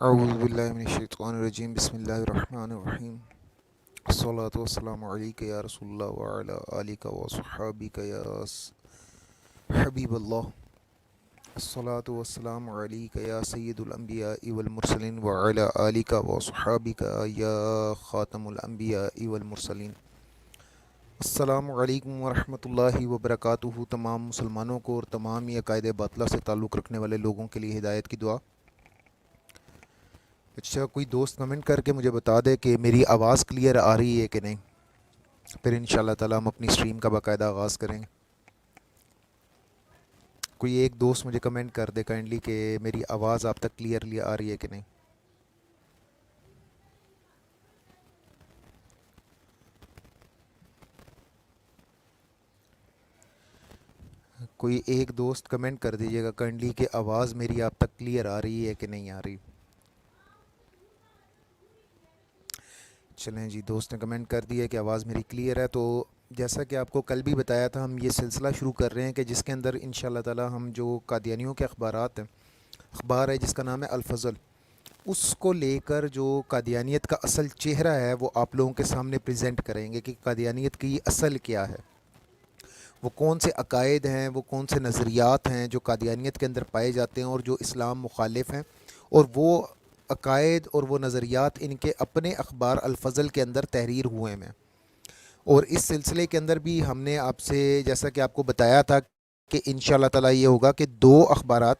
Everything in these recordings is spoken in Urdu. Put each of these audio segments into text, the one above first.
اعوذ باللہ من الشیطان الرجیم بسم اللہ الرحمن الرحیم الصلاۃ والسلام علیک یا رسول اللہ وعلی آلک وصحابک یا حبیب اللہ الصلاۃ والسلام علیک یا سید الانبیاء والمرسلین وعلی آلک وصحابک یا خاتم الانبیاء والمرسلین۔ السلام علیکم ورحمۃ اللہ وبرکاتہ۔ تمام مسلمانوں کو اور تمام یہ عقائد باطلہ سے تعلق رکھنے والے لوگوں کے لیے ہدایت کی دعا۔ اچھا، کوئی دوست کمنٹ کر کے مجھے بتا دے کہ میری آواز کلیئر آ رہی ہے کہ نہیں، پھر ان شاء اللہ تعالیٰ ہم اپنی اسٹریم کا باقاعدہ آغاز کریں گے۔ کوئی ایک دوست مجھے کمنٹ کر دے کائنڈلی کہ میری آواز آپ تک کلیئرلی آ رہی ہے کہ نہیں۔ کوئی ایک دوست کمنٹ کر دیجیے گا کائنڈلی کہ آواز میری آپ تک کلیئر آ رہی ہے کہ نہیں آ رہی۔ چلیں جی، دوست نے کمنٹ کر دیا کہ آواز میری کلیئر ہے۔ تو جیسا کہ آپ کو کل بھی بتایا تھا، ہم یہ سلسلہ شروع کر رہے ہیں کہ جس کے اندر ان شاء اللہ تعالیٰ ہم جو قادیانیوں کے اخبارات ہیں، اخبار ہے جس کا نام ہے الفضل، اس کو لے کر جو قادیانیت کا اصل چہرہ ہے وہ آپ لوگوں کے سامنے پریزنٹ کریں گے کہ قادیانیت کی اصل کیا ہے، وہ کون سے عقائد ہیں، وہ کون سے نظریات ہیں جو قادیانیت کے اندر پائے جاتے ہیں اور جو اسلام مخالف ہیں، اور وہ عقائد اور وہ نظریات ان کے اپنے اخبار الفضل کے اندر تحریر ہوئے ہیں۔ اور اس سلسلے کے اندر بھی ہم نے آپ سے جیسا کہ آپ کو بتایا تھا کہ ان شاء اللہ تعالیٰ یہ ہوگا کہ دو اخبارات،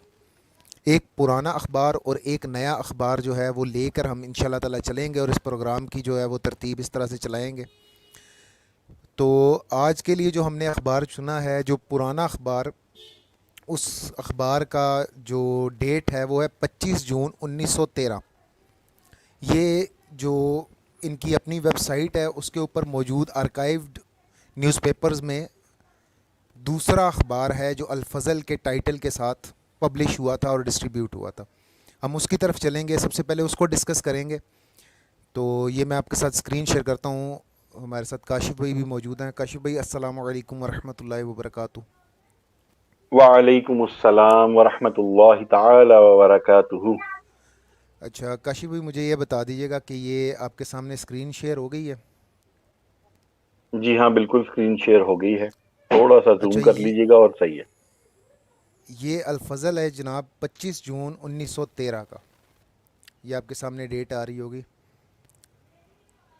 ایک پرانا اخبار اور ایک نیا اخبار جو ہے وہ لے کر ہم ان شاء اللہ تعالیٰ چلیں گے، اور اس پروگرام کی جو ہے وہ ترتیب اس طرح سے چلائیں گے۔ تو آج کے لیے جو ہم نے اخبار چنا ہے، جو پرانا اخبار، اس اخبار کا جو ڈیٹ ہے وہ ہے 25 جون 1913۔ یہ جو ان کی اپنی ویب سائٹ ہے اس کے اوپر موجود آرکائیوڈ نیوز پیپرز میں دوسرا اخبار ہے جو الفضل کے ٹائٹل کے ساتھ پبلش ہوا تھا اور ڈسٹریبیوٹ ہوا تھا۔ ہم اس کی طرف چلیں گے، سب سے پہلے اس کو ڈسکس کریں گے۔ تو یہ میں آپ کے ساتھ اسکرین شیئر کرتا ہوں، ہمارے ساتھ کاشف بھائی بھی موجود ہیں۔ کاشف بھائی السلام علیکم ورحمۃ اللہ وبرکاتہ۔ وعلیکم السلام ورحمۃ اللہ تعالی وبرکاتہ۔ اچھا کاشف بھائی، مجھے یہ بتا دیجیے گا کہ یہ آپ کے سامنے اسکرین شیئر ہو گئی ہے؟ جی ہاں، بالکل اسکرین شیئر ہو گئی ہے، تھوڑا سا اچھا، زوم کر لیجیے گا اور صحیح ہے۔ یہ الفضل ہے جناب 25 جون 1913 کا، یہ آپ کے سامنے ڈیٹ آ رہی ہوگی۔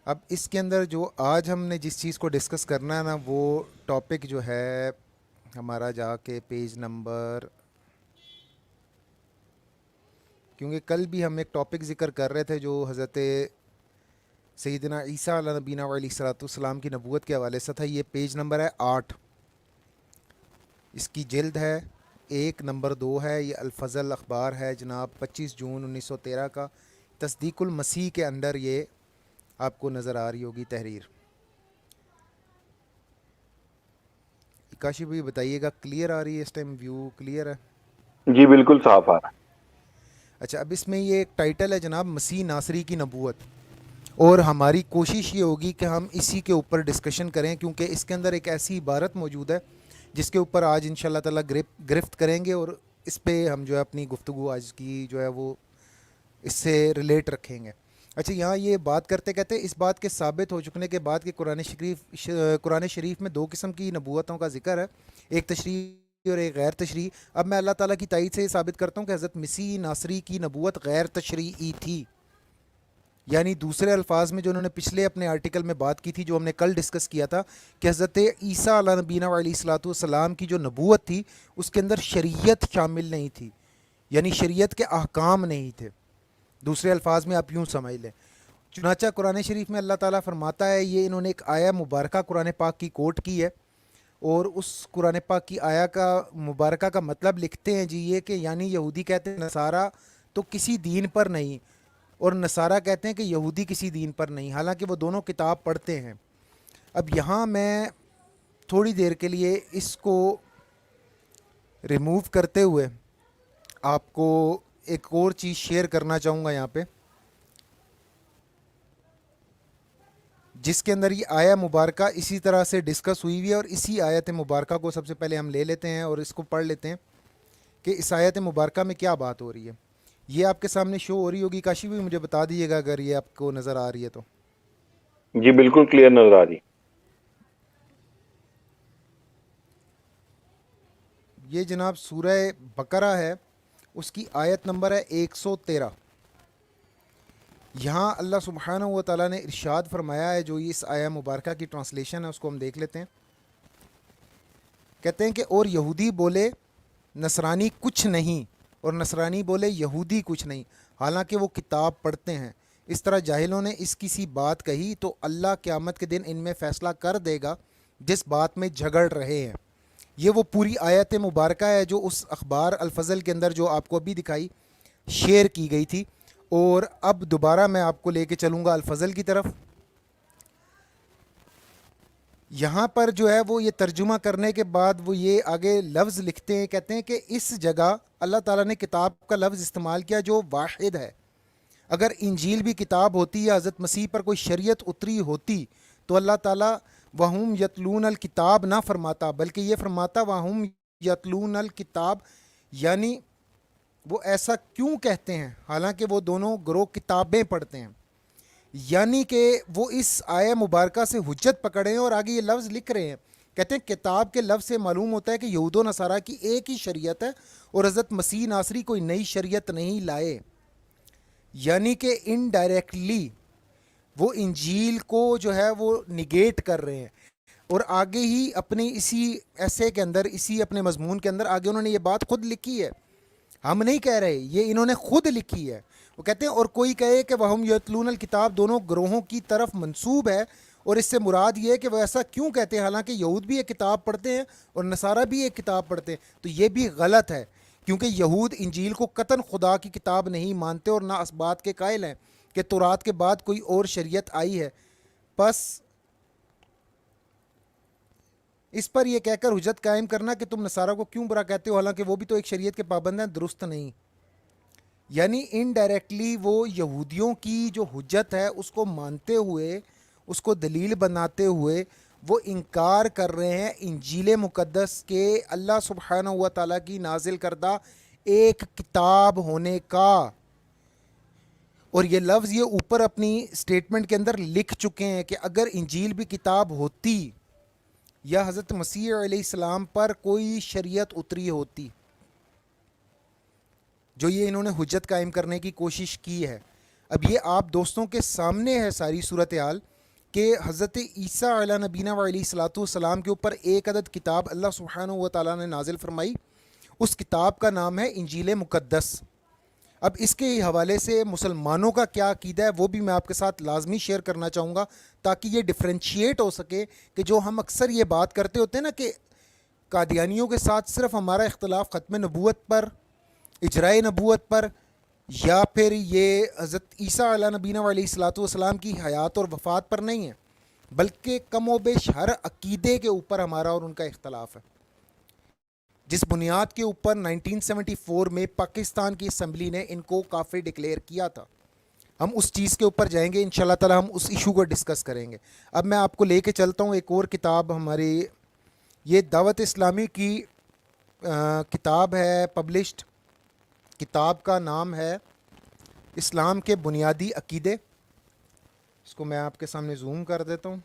اب اس کے اندر جو آج ہم نے جس چیز کو ڈسکس کرنا ہے نا، وہ ٹاپک جو ہے ہمارا جا کے پیج نمبر، کیونکہ کل بھی ہم ایک ٹاپک ذکر کر رہے تھے جو حضرت سیدنا عیسیٰ علیہ نبینا علیہ الصلوۃ والسلام کی نبوت کے حوالے سے تھا۔ یہ پیج نمبر ہے 8، اس کی جلد ہے 1 نمبر 2 ہے۔ یہ الفضل اخبار ہے جناب 25 جون 1913 کا، تصدیق المسیح کے اندر یہ آپ کو نظر آ رہی ہوگی تحریر۔ کاشی بھائی بتائیے گا کلیئر آ رہی ہے اس ٹائم؟ ویو کلیئر ہے؟ جی بالکل صاف آ رہا اچھا، اب اس میں یہ ایک ٹائٹل ہے جناب، مسیح ناصری کی نبوت، اور ہماری کوشش یہ ہوگی کہ ہم اسی کے اوپر ڈسکشن کریں، کیونکہ اس کے اندر ایک ایسی عبارت موجود ہے جس کے اوپر آج ان شاء اللہ تعالیٰ گرفت کریں گے، اور اس پہ ہم جو ہے اپنی گفتگو آج کی جو ہے وہ اس سے ریلیٹ رکھیں گے۔ اچھا، یہاں یہ بات کرتے کہتے اس بات کے ثابت ہو چکنے کے بعد کہ قرآن شریف میں 2 قسم کی نبوتوں کا ذکر ہے، ایک تشریعی اور ایک غیر تشریعی۔ اب میں اللہ تعالیٰ کی تائید سے یہ ثابت کرتا ہوں کہ حضرت مسیح ناصری کی نبوت غیر تشریعی تھی، یعنی دوسرے الفاظ میں جو انہوں نے پچھلے اپنے آرٹیکل میں بات کی تھی، جو ہم نے کل ڈسکس کیا تھا کہ حضرت عیسیٰ علیہ نبینا علیہ الصلوۃ والسلام کی جو نبوت تھی اس کے اندر شریعت شامل نہیں تھی، یعنی شریعت کے احکام نہیں تھے۔ دوسرے الفاظ میں آپ یوں سمجھ لیں، چنانچہ قرآن شریف میں اللہ تعالیٰ فرماتا ہے، یہ انہوں نے ایک آیہ مبارکہ قرآن پاک کی کوٹ کی ہے، اور اس قرآن پاک کی آیہ کا مبارکہ کا مطلب لکھتے ہیں جی یہ کہ یعنی یہودی کہتے ہیں نصارہ تو کسی دین پر نہیں، اور نصارہ کہتے ہیں کہ یہودی کسی دین پر نہیں، حالانکہ وہ دونوں کتاب پڑھتے ہیں۔ اب یہاں میں تھوڑی دیر کے لیے اس کو ریموو کرتے ہوئے آپ کو ایک اور چیز شیئر کرنا چاہوں گا یہاں پہ، جس کے اندر یہ آیہ مبارکہ اسی طرح سے ڈسکس ہوئی ہوئی ہے، اور اسی آیت مبارکہ کو سب سے پہلے ہم لے لیتے ہیں اور اس کو پڑھ لیتے ہیں کہ اس آیت مبارکہ میں کیا بات ہو رہی ہے۔ یہ آپ کے سامنے شو ہو رہی ہوگی، کاشی بھی مجھے بتا دیجیے گا اگر یہ آپ کو نظر آ رہی ہے تو۔ جی بالکل کلیئر نظر آ رہی۔ یہ جناب سورہ بقرہ ہے، اس کی آیت نمبر ہے 113۔ یہاں اللہ سبحانہ و تعالیٰ نے ارشاد فرمایا ہے، جو اس آیہ مبارکہ کی ٹرانسلیشن ہے اس کو ہم دیکھ لیتے ہیں۔ کہتے ہیں کہ اور یہودی بولے نصرانی کچھ نہیں، اور نصرانی بولے یہودی کچھ نہیں، حالانکہ وہ کتاب پڑھتے ہیں۔ اس طرح جاہلوں نے اس کسی بات کہی تو اللہ قیامت کے دن ان میں فیصلہ کر دے گا جس بات میں جھگڑ رہے ہیں۔ یہ وہ پوری آیت مبارکہ ہے جو اس اخبار الفضل کے اندر جو آپ کو ابھی دکھائی شیئر کی گئی تھی، اور اب دوبارہ میں آپ کو لے کے چلوں گا الفضل کی طرف۔ یہاں پر جو ہے وہ یہ ترجمہ کرنے کے بعد وہ یہ آگے لفظ لکھتے ہیں، کہتے ہیں کہ اس جگہ اللہ تعالیٰ نے کتاب کا لفظ استعمال کیا جو واحد ہے۔ اگر انجیل بھی کتاب ہوتی یا حضرت مسیح پر کوئی شریعت اتری ہوتی تو اللہ تعالیٰ وہم یتلون الکتاب نہ فرماتا، بلکہ یہ فرماتا وہم یتلون الکتاب، یعنی وہ ایسا کیوں کہتے ہیں حالانکہ وہ دونوں گروہ کتابیں پڑھتے ہیں۔ یعنی کہ وہ اس آیہ مبارکہ سے حجت پکڑے ہیں، اور آگے یہ لفظ لکھ رہے ہیں، کہتے ہیں کتاب کے لفظ سے معلوم ہوتا ہے کہ یہود و نصارہ کی ایک ہی شریعت ہے اور حضرت مسیح ناصری کوئی نئی شریعت نہیں لائے۔ یعنی کہ انڈائریکٹلی وہ انجیل کو جو ہے وہ نگیٹ کر رہے ہیں، اور آگے ہی اپنی اسی ایسے کے اندر، اسی اپنے مضمون کے اندر آگے انہوں نے یہ بات خود لکھی ہے، ہم نہیں کہہ رہے، یہ انہوں نے خود لکھی ہے۔ وہ کہتے ہیں اور کوئی کہے کہ وہم یتلون الکتاب دونوں گروہوں کی طرف منسوب ہے، اور اس سے مراد یہ ہے کہ وہ ایسا کیوں کہتے ہیں حالانکہ یہود بھی ایک کتاب پڑھتے ہیں اور نصارہ بھی ایک کتاب پڑھتے ہیں، تو یہ بھی غلط ہے، کیونکہ یہود انجیل کو قطعاً خدا کی کتاب نہیں مانتے اور نہ اس بات کے قائل ہیں کہ تورات کے بعد کوئی اور شریعت آئی ہے۔ بس اس پر یہ کہہ کر حجت قائم کرنا کہ تم نصارہ کو کیوں برا کہتے ہو حالانکہ وہ بھی تو ایک شریعت کے پابند ہیں، درست نہیں۔ یعنی انڈائریکٹلی وہ یہودیوں کی جو حجت ہے اس کو مانتے ہوئے، اس کو دلیل بناتے ہوئے وہ انکار کر رہے ہیں انجیل مقدس کے اللہ سبحانہ و تعالیٰ کی نازل کردہ ایک کتاب ہونے کا۔ اور یہ لفظ یہ اوپر اپنی سٹیٹمنٹ کے اندر لکھ چکے ہیں کہ اگر انجیل بھی کتاب ہوتی یا حضرت مسیح علیہ السلام پر کوئی شریعت اتری ہوتی، جو یہ انہوں نے حجت قائم کرنے کی کوشش کی ہے۔ اب یہ آپ دوستوں کے سامنے ہے ساری صورتحال کہ حضرت عیسیٰ علیہ نبینا و علیہ الصلاۃ والسلام کے اوپر ایک عدد کتاب اللہ سبحانہ و تعالیٰ نے نازل فرمائی، اس کتاب کا نام ہے انجیل مقدس۔ اب اس کے حوالے سے مسلمانوں کا کیا عقیدہ ہے وہ بھی میں آپ کے ساتھ لازمی شیئر کرنا چاہوں گا، تاکہ یہ ڈفرینشیٹ ہو سکے کہ جو ہم اکثر یہ بات کرتے ہوتے ہیں نا کہ قادیانیوں کے ساتھ صرف ہمارا اختلاف ختم نبوت پر، اجرائے نبوت پر، یا پھر یہ حضرت عیسیٰ علیہ نبینا علیہ الصلاۃ والسلام کی حیات اور وفات پر نہیں ہے، بلکہ کم و بیش ہر عقیدے کے اوپر ہمارا اور ان کا اختلاف ہے، جس بنیاد کے اوپر 1974 میں پاکستان کی اسمبلی نے ان کو کافر ڈکلیئر کیا تھا۔ ہم اس چیز کے اوپر جائیں گے انشاءاللہ تعالی، ہم اس ایشو کو ڈسکس کریں گے۔ اب میں آپ کو لے کے چلتا ہوں ایک اور کتاب، ہماری یہ دعوت اسلامی کی کتاب ہے پبلشڈ، کتاب کا نام ہے اسلام کے بنیادی عقیدے۔ اس کو میں آپ کے سامنے زوم کر دیتا ہوں،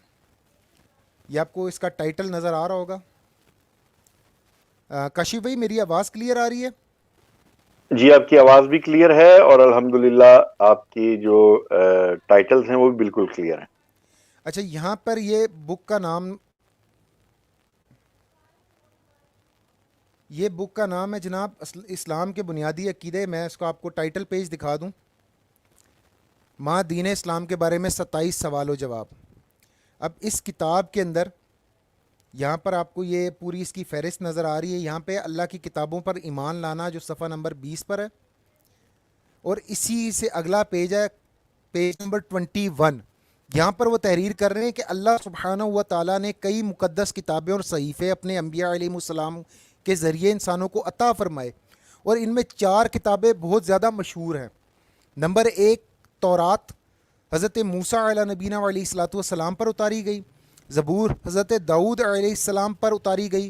یہ آپ کو اس کا ٹائٹل نظر آ رہا ہوگا۔ کاشف بھائی میری آواز کلیئر آ رہی ہے؟ جی آپ کی آواز بھی کلیئر ہے، اور الحمدللہ آپ کی جو ٹائٹلز ہیں وہ بھی بالکل کلیئر ہیں۔ اچھا، یہاں پر یہ بک کا نام، یہ بک کا نام ہے جناب اسلام کے بنیادی عقیدے۔ میں اس کو آپ کو ٹائٹل پیج دکھا دوں، ماں دین اسلام کے بارے میں 27 سوال و جواب۔ اب اس کتاب کے اندر یہاں پر آپ کو یہ پوری اس کی فہرست نظر آ رہی ہے، یہاں پہ اللہ کی کتابوں پر ایمان لانا جو صفحہ نمبر 20 پر ہے، اور اسی سے اگلا پیج ہے پیج نمبر 21۔ یہاں پر وہ تحریر کر رہے ہیں کہ اللہ سبحانہ و تعالیٰ نے کئی مقدس کتابیں اور صحیفے اپنے انبیاء علیہ السلام کے ذریعے انسانوں کو عطا فرمائے، اور ان میں 4 کتابیں بہت زیادہ مشہور ہیں۔ نمبر 1 تورات، حضرت موسیٰ علیہ نبینا و علیہ الصلاۃ والسلام پر اتاری گئی۔ زبور حضرت داؤد علیہ السلام پر اتاری گئی۔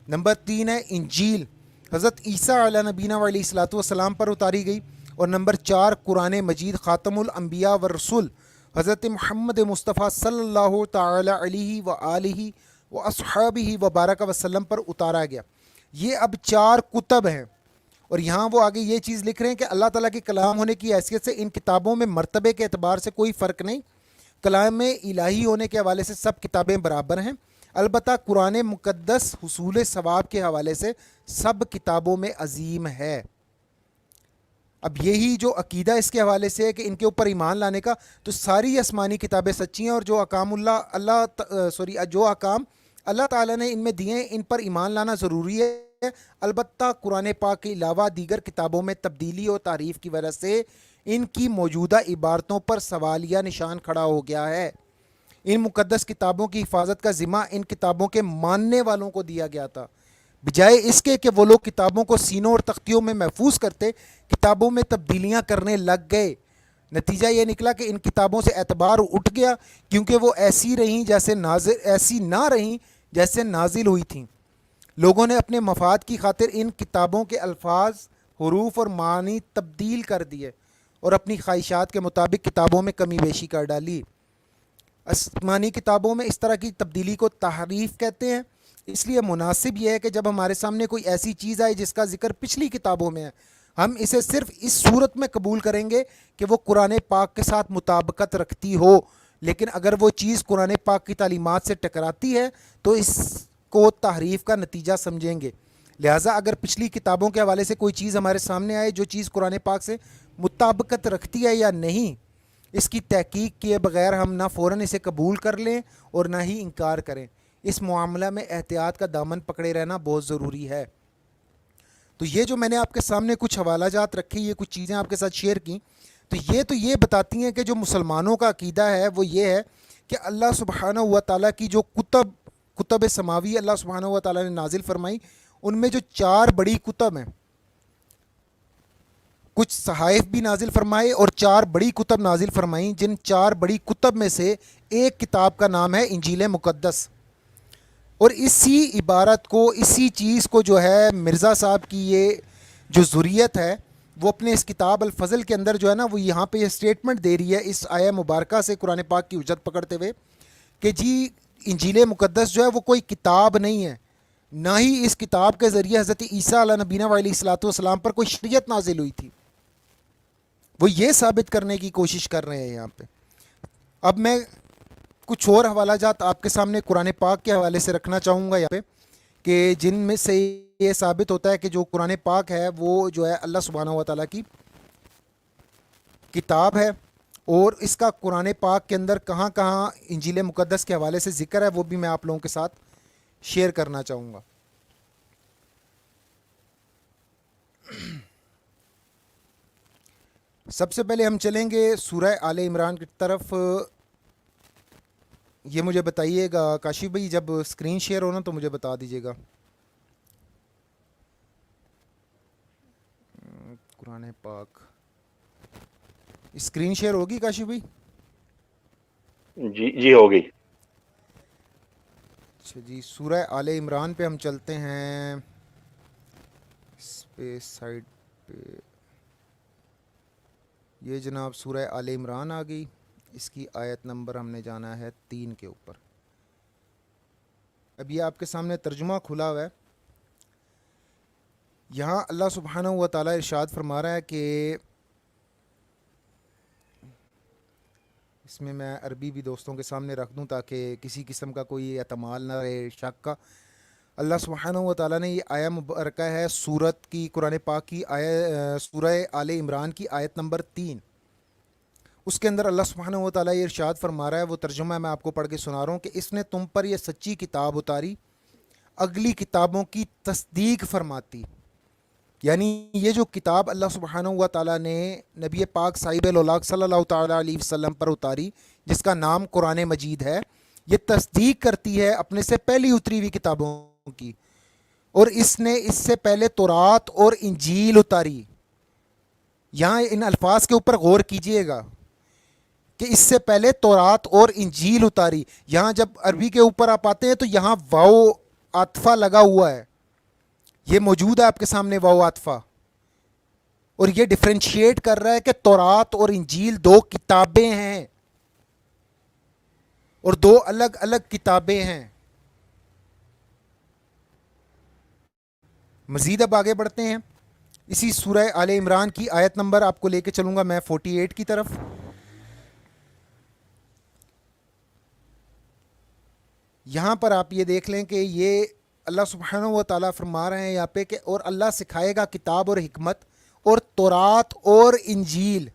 نمبر 3 ہے انجیل، حضرت عیسیٰ علیہ نبینا و علیہ الصلاۃ والسلام پر اتاری گئی۔ اور نمبر 4 قرآن مجید خاتم الانبیاء والرسول حضرت محمد مصطفیٰ صلی اللہ تعالی علیہ وآلہ واصحابہ وبارک وسلم پر اتارا گیا۔ یہ اب 4 کتب ہیں، اور یہاں وہ آگے یہ چیز لکھ رہے ہیں کہ اللہ تعالیٰ کے کلام ہونے کی حیثیت سے ان کتابوں میں مرتبے کے اعتبار سے کوئی فرق نہیں، کلام الہی ہونے کے حوالے سے سب کتابیں برابر ہیں، البتہ قرآن مقدس حصول ثواب کے حوالے سے سب کتابوں میں عظیم ہے۔ اب یہی جو عقیدہ اس کے حوالے سے ہے کہ ان کے اوپر ایمان لانے کا، تو ساری آسمانی کتابیں سچی ہیں، اور جو احکام جو احکام اللہ تعالیٰ نے ان میں دیے ہیں ان پر ایمان لانا ضروری ہے۔ البتہ قرآن پاک کے علاوہ دیگر کتابوں میں تبدیلی اور تعریف کی وجہ سے ان کی موجودہ عبارتوں پر سوالیہ نشان کھڑا ہو گیا ہے۔ ان مقدس کتابوں کی حفاظت کا ذمہ ان کتابوں کے ماننے والوں کو دیا گیا تھا، بجائے اس کے کہ وہ لوگ کتابوں کو سینوں اور تختیوں میں محفوظ کرتے کتابوں میں تبدیلیاں کرنے لگ گئے۔ نتیجہ یہ نکلا کہ ان کتابوں سے اعتبار اٹھ گیا، کیونکہ وہ ایسی نہ رہیں جیسے نازل ہوئی تھیں۔ لوگوں نے اپنے مفاد کی خاطر ان کتابوں کے الفاظ، حروف اور معنی تبدیل کر دیے اور اپنی خواہشات کے مطابق کتابوں میں کمی بیشی کر ڈالی۔ آسمانی کتابوں میں اس طرح کی تبدیلی کو تحریف کہتے ہیں۔ اس لیے مناسب یہ ہے کہ جب ہمارے سامنے کوئی ایسی چیز آئے جس کا ذکر پچھلی کتابوں میں ہے، ہم اسے صرف اس صورت میں قبول کریں گے کہ وہ قرآن پاک کے ساتھ مطابقت رکھتی ہو، لیکن اگر وہ چیز قرآن پاک کی تعلیمات سے ٹکراتی ہے تو اس کو تحریف کا نتیجہ سمجھیں گے۔ لہٰذا اگر پچھلی کتابوں کے حوالے سے کوئی چیز ہمارے سامنے آئے جو چیز قرآن پاک سے مطابقت رکھتی ہے یا نہیں، اس کی تحقیق کیے بغیر ہم نہ فوراً اسے قبول کر لیں اور نہ ہی انکار کریں۔ اس معاملہ میں احتیاط کا دامن پکڑے رہنا بہت ضروری ہے۔ تو یہ جو میں نے آپ کے سامنے کچھ حوالہ جات رکھے، یہ کچھ چیزیں آپ کے ساتھ شیئر کی، تو یہ بتاتی ہیں کہ جو مسلمانوں کا عقیدہ ہے وہ یہ ہے کہ اللہ سبحانہ و تعالیٰ کی جو کتب سماوی اللہ سبحانہ و تعالیٰ نے نازل فرمائی، ان میں جو 4 بڑی کتب ہیں، کچھ صحائف بھی نازل فرمائے اور 4 بڑی کتب نازل فرمائیں، جن 4 بڑی کتب میں سے ایک کتاب کا نام ہے انجیل مقدس۔ اور اسی عبارت کو، اسی چیز کو جو ہے مرزا صاحب کی یہ جو ذریت ہے وہ اپنے اس کتاب الفضل کے اندر جو ہے نا، وہ یہاں پہ یہ سٹیٹمنٹ دے رہی ہے اس آیہ مبارکہ سے قرآن پاک کی حجت پکڑتے ہوئے کہ جی انجیل مقدس جو ہے وہ کوئی کتاب نہیں ہے، نہ ہی اس کتاب کے ذریعے حضرت عیسیٰ علیہ نبینا علیہ الصلوۃ والسلام پر کوئی شریعت نازل ہوئی تھی۔ وہ یہ ثابت کرنے کی کوشش کر رہے ہیں یہاں پہ۔ اب میں کچھ اور حوالہ جات آپ کے سامنے قرآن پاک کے حوالے سے رکھنا چاہوں گا یہاں پہ، کہ جن میں سے یہ ثابت ہوتا ہے کہ جو قرآن پاک ہے وہ جو ہے اللہ سبحانہ و تعالیٰ کی کتاب ہے، اور اس کا قرآن پاک کے اندر کہاں کہاں انجیل مقدس کے حوالے سے ذکر ہے وہ بھی میں آپ لوگوں کے ساتھ شیئر کرنا چاہوں گا۔ سب سے پہلے ہم چلیں گے سورہ آل عمران کی طرف۔ یہ مجھے بتائیے گا کاشف بھائی، جب اسکرین شیئر ہونا تو مجھے بتا دیجیے گا۔ قرآن پاک اسکرین شیئر ہوگی کاشف بھائی؟ جی ہو گئی۔ اچھا جی، سورہ آل عمران پہ ہم چلتے ہیں، اس پہ سائڈ پہ یہ جناب سورہ آل عمران آ گئی، اس کی آیت نمبر ہم نے جانا ہے 3 کے اوپر۔ اب یہ آپ کے سامنے ترجمہ کھلا ہوا ہے۔ یہاں اللہ سبحانہ و تعالیٰ ارشاد فرما رہا ہے کہ اس میں عربی بھی دوستوں کے سامنے رکھ دوں تاکہ کسی قسم کا کوئی احتمال نہ رہے شک کا۔ اللہ سبحانہ و تعالیٰ نے یہ آیہ مبارکہ ہے سورت کی، قرآن پاک کی سورہ آل عمران کی آیت نمبر 3، اس کے اندر اللہ سبحانہ و تعالیٰ یہ ارشاد فرما رہا ہے، وہ ترجمہ میں آپ کو پڑھ کے سنا رہا ہوں کہ اس نے تم پر یہ سچی کتاب اتاری، اگلی کتابوں کی تصدیق فرماتی۔ یعنی یہ جو کتاب اللہ سبحانہ و تعالیٰ نے نبی پاک صاحب الاولاق صلی اللہ تعالیٰ علیہ وسلم پر اتاری، جس کا نام قرآن مجید ہے، یہ تصدیق کرتی ہے اپنے سے پہلی اتری ہوئی کتابوں کی، اور اس نے اس سے پہلے تورات اور انجیل اتاری۔ یہاں ان الفاظ کے اوپر غور کیجئے گا کہ اس سے پہلے تورات اور انجیل اتاری۔ یہاں جب عربی کے اوپر آپ آتے ہیں تو یہاں واو عاطفہ لگا ہوا ہے، یہ موجود ہے آپ کے سامنے واو عاطفہ، اور یہ ڈفرینشیٹ کر رہا ہے کہ تورات اور انجیل دو کتابیں ہیں اور دو الگ الگ کتابیں ہیں. مزید اب آگے بڑھتے ہیں. اسی سورہ آل عمران کی آیت نمبر آپ کو لے کے چلوں گا میں 48 کی طرف. یہاں پر آپ یہ دیکھ لیں کہ یہ اللہ سبحانہ و تعالیٰ فرما رہے ہیں یہاں پہ کہ اور اللہ سکھائے گا کتاب اور حکمت اور تورات اور انجیل.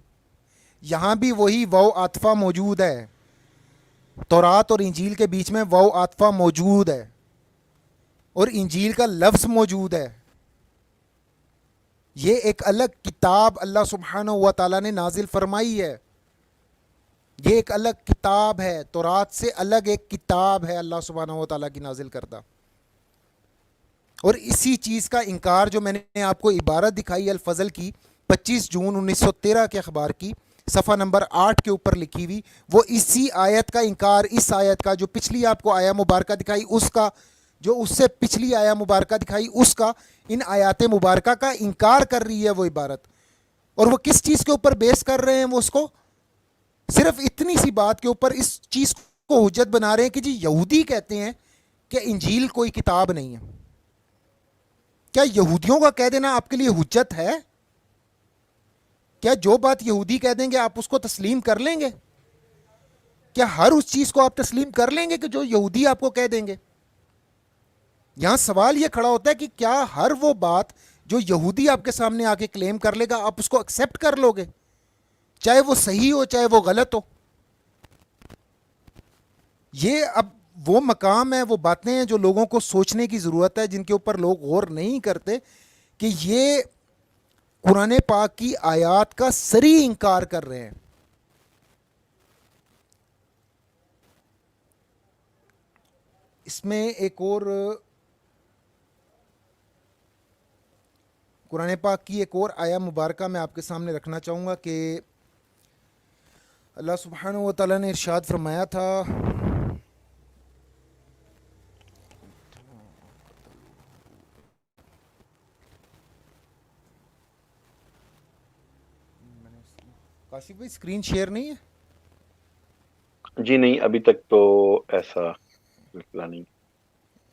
یہاں بھی وہی واو عاطفہ موجود ہے. تورات اور انجیل کے بیچ میں واو عاطفہ موجود ہے اور انجیل کا لفظ موجود ہے. یہ ایک الگ کتاب اللہ سبحانہ و تعالیٰ نے نازل فرمائی ہے. یہ ایک الگ کتاب ہے. تورات سے الگ ایک کتاب ہے اللہ سبحانہ و تعالیٰ کی نازل کردہ. اور اسی چیز کا انکار جو میں نے آپ کو عبارت دکھائی الفضل کی 25 جون 1913 کے اخبار کی صفحہ نمبر 8 کے اوپر لکھی ہوئی، وہ اسی آیت کا انکار، اس آیت کا جو پچھلی آپ کو آیا مبارکہ دکھائی اس کا، جو اس سے پچھلی آیا مبارکہ دکھائی اس کا، ان آیات مبارکہ کا انکار کر رہی ہے وہ عبارت. اور وہ کس چیز کے اوپر بیس کر رہے ہیں؟ وہ اس کو صرف اتنی سی بات کے اوپر اس چیز کو حجت بنا رہے ہیں کہ جی یہودی کہتے ہیں کہ انجیل کوئی کتاب نہیں ہے. کیا یہودیوں کا کہہ دینا آپ کے لیے حجت ہے؟ کیا جو بات یہودی کہہ دیں گے آپ اس کو تسلیم کر لیں گے؟ کیا ہر اس چیز کو آپ تسلیم کر لیں گے کہ جو یہودی آپ کو کہہ دیں گے؟ یہاں سوال یہ کھڑا ہوتا ہے کہ کیا ہر وہ بات جو یہودی آپ کے سامنے آ کے کلیم کر لے گا آپ اس کو ایکسیپٹ کر لو گے، چاہے وہ صحیح ہو چاہے وہ غلط ہو؟ یہ اب وہ مقام ہے، وہ باتیں ہیں جو لوگوں کو سوچنے کی ضرورت ہے، جن کے اوپر لوگ غور نہیں کرتے کہ یہ قرآن پاک کی آیات کا صریح انکار کر رہے ہیں. اس میں ایک اور قرآن پاک کی ایک اور آیا مبارکہ میں آپ کے سامنے رکھنا چاہوں گا کہ اللہ سبحانہ و تعالیٰ نے ارشاد فرمایا تھا، کاشف بھائی اسکرین شیئر نہیں ہے؟ جی نہیں، ابھی تک تو ایسا مسئلہ نہیں.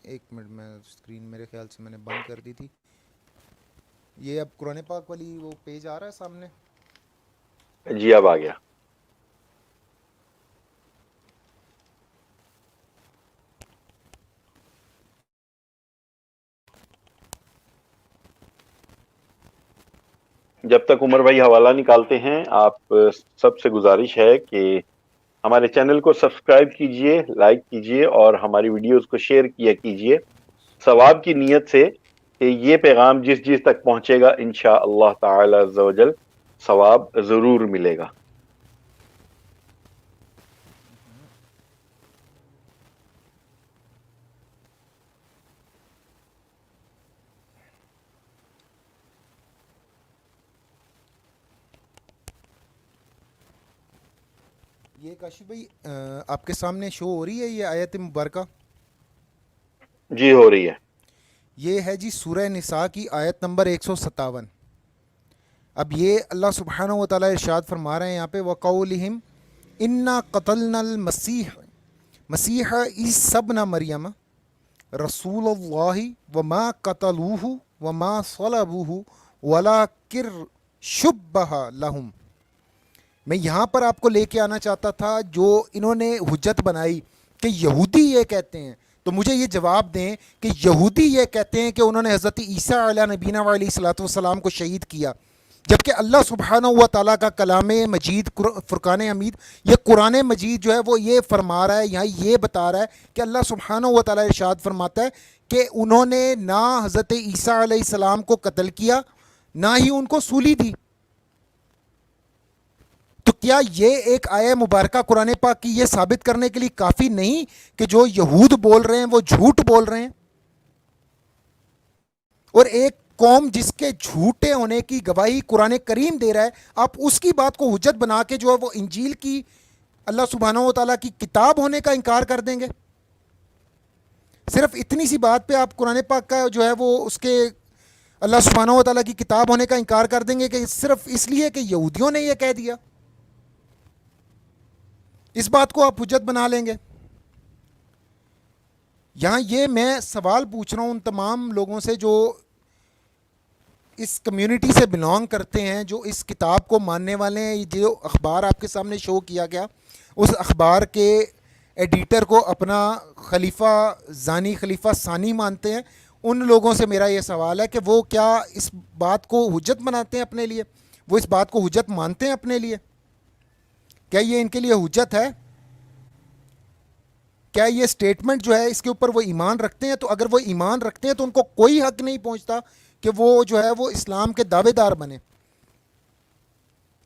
ایک منٹ، میں اسکرین میرے خیال سے میں نے بند کر دی تھی. یہ اب قرآن پاک والی وہ پیج آ رہا ہے سامنے؟ جی اب آ گیا. جب تک عمر بھائی حوالہ نکالتے ہیں، آپ سب سے گزارش ہے کہ ہمارے چینل کو سبسکرائب کیجئے، لائک کیجئے اور ہماری ویڈیوز کو شیئر کیا کیجئے ثواب کی نیت سے کہ یہ پیغام جس جس تک پہنچے گا انشاءاللہ تعالی عز و جل ثواب ضرور ملے گا. یہ کاشف بھائی آپ کے سامنے شو ہو رہی ہے یہ آیت مبارکہ؟ جی ہو رہی ہے. یہ ہے جی سورہ نساء کی آیت نمبر 157. اب یہ اللہ سبحانہ و تعالیٰ ارشاد فرما رہے ہیں یہاں پہ وَقَوْلِهِمْ إِنَّا قَتَلْنَا الْمَسِيحَ عِيسَى ابْنَ مَرْيَمَ رَسُولَ اللَّهِ وَمَا قَتَلُوهُ وَمَا صَلَبُوهُ وَلَكِنْ شُبِّهَ لَهُمْ. میں یہاں پر آپ کو لے کے آنا چاہتا تھا جو انہوں نے حجت بنائی کہ یہودی یہ کہتے ہیں، تو مجھے یہ جواب دیں کہ یہودی یہ کہتے ہیں کہ انہوں نے حضرت عیسیٰ علیہ نبینا علیہ الصلوۃ والسلام کو شہید کیا، جبکہ اللہ سبحانہ و تعالیٰ کا کلام مجید فرقان حمید یہ قرآن مجید جو ہے وہ یہ فرما رہا ہے، یہاں یہ بتا رہا ہے کہ اللہ سبحانہ و تعالیٰ ارشاد فرماتا ہے کہ انہوں نے نہ حضرت عیسیٰ علیہ السلام کو قتل کیا نہ ہی ان کو سولی دی. تو کیا یہ ایک آیہ مبارکہ قرآن پاک کی یہ ثابت کرنے کے لیے کافی نہیں کہ جو یہود بول رہے ہیں وہ جھوٹ بول رہے ہیں؟ اور ایک قوم جس کے جھوٹے ہونے کی گواہی قرآن کریم دے رہا ہے، آپ اس کی بات کو حجت بنا کے جو ہے وہ انجیل کی اللہ سبحانہ و تعالیٰ کی کتاب ہونے کا انکار کر دیں گے؟ صرف اتنی سی بات پہ آپ قرآن پاک کا جو ہے وہ اس کے اللہ سبحانہ و تعالیٰ کی کتاب ہونے کا انکار کر دیں گے کہ صرف اس لیے کہ یہودیوں نے یہ کہہ دیا. اس بات کو آپ حجت بنا لیں گے. یہاں یہ میں سوال پوچھ رہا ہوں ان تمام لوگوں سے جو اس کمیونٹی سے بلانگ کرتے ہیں, جو اس کتاب کو ماننے والے ہیں. جو اخبار آپ کے سامنے شو کیا گیا, اس اخبار کے ایڈیٹر کو اپنا خلیفہ ثانی, خلیفہ ثانی مانتے ہیں. ان لوگوں سے میرا یہ سوال ہے کہ وہ کیا اس بات کو حجت بناتے ہیں اپنے لیے, وہ اس بات کو حجت مانتے ہیں اپنے لیے؟ کیا یہ ان کے لیے حجت ہے؟ کیا یہ سٹیٹمنٹ جو ہے اس کے اوپر وہ ایمان رکھتے ہیں؟ تو اگر وہ ایمان رکھتے ہیں تو ان کو کوئی حق نہیں پہنچتا کہ وہ جو ہے وہ اسلام کے دعوے دار بنے,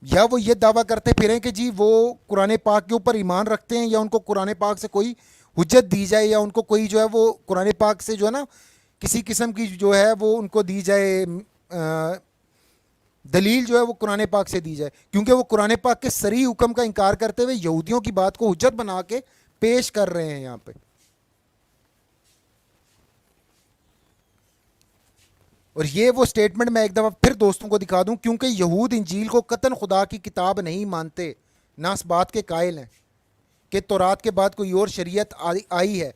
یا وہ یہ دعویٰ کرتے پھریں کہ جی وہ قرآن پاک کے اوپر ایمان رکھتے ہیں, یا ان کو قرآن پاک سے کوئی حجت دی جائے, یا ان کو کوئی جو ہے وہ قرآن پاک سے جو ہے نا کسی قسم کی جو ہے وہ ان کو دی جائے دلیل جو ہے وہ قرآن پاک سے دی جائے, کیونکہ وہ قرآن پاک کے صریح حکم کا انکار کرتے ہوئے یہودیوں کی بات کو حجت بنا کے پیش کر رہے ہیں یہاں پہ. اور یہ وہ سٹیٹمنٹ میں ایک دفعہ پھر دوستوں کو دکھا دوں, کیونکہ یہود انجیل کو قطعاً خدا کی کتاب نہیں مانتے, نہ اس بات کے قائل ہیں کہ تورات کے بعد کوئی اور شریعت آئی ہے.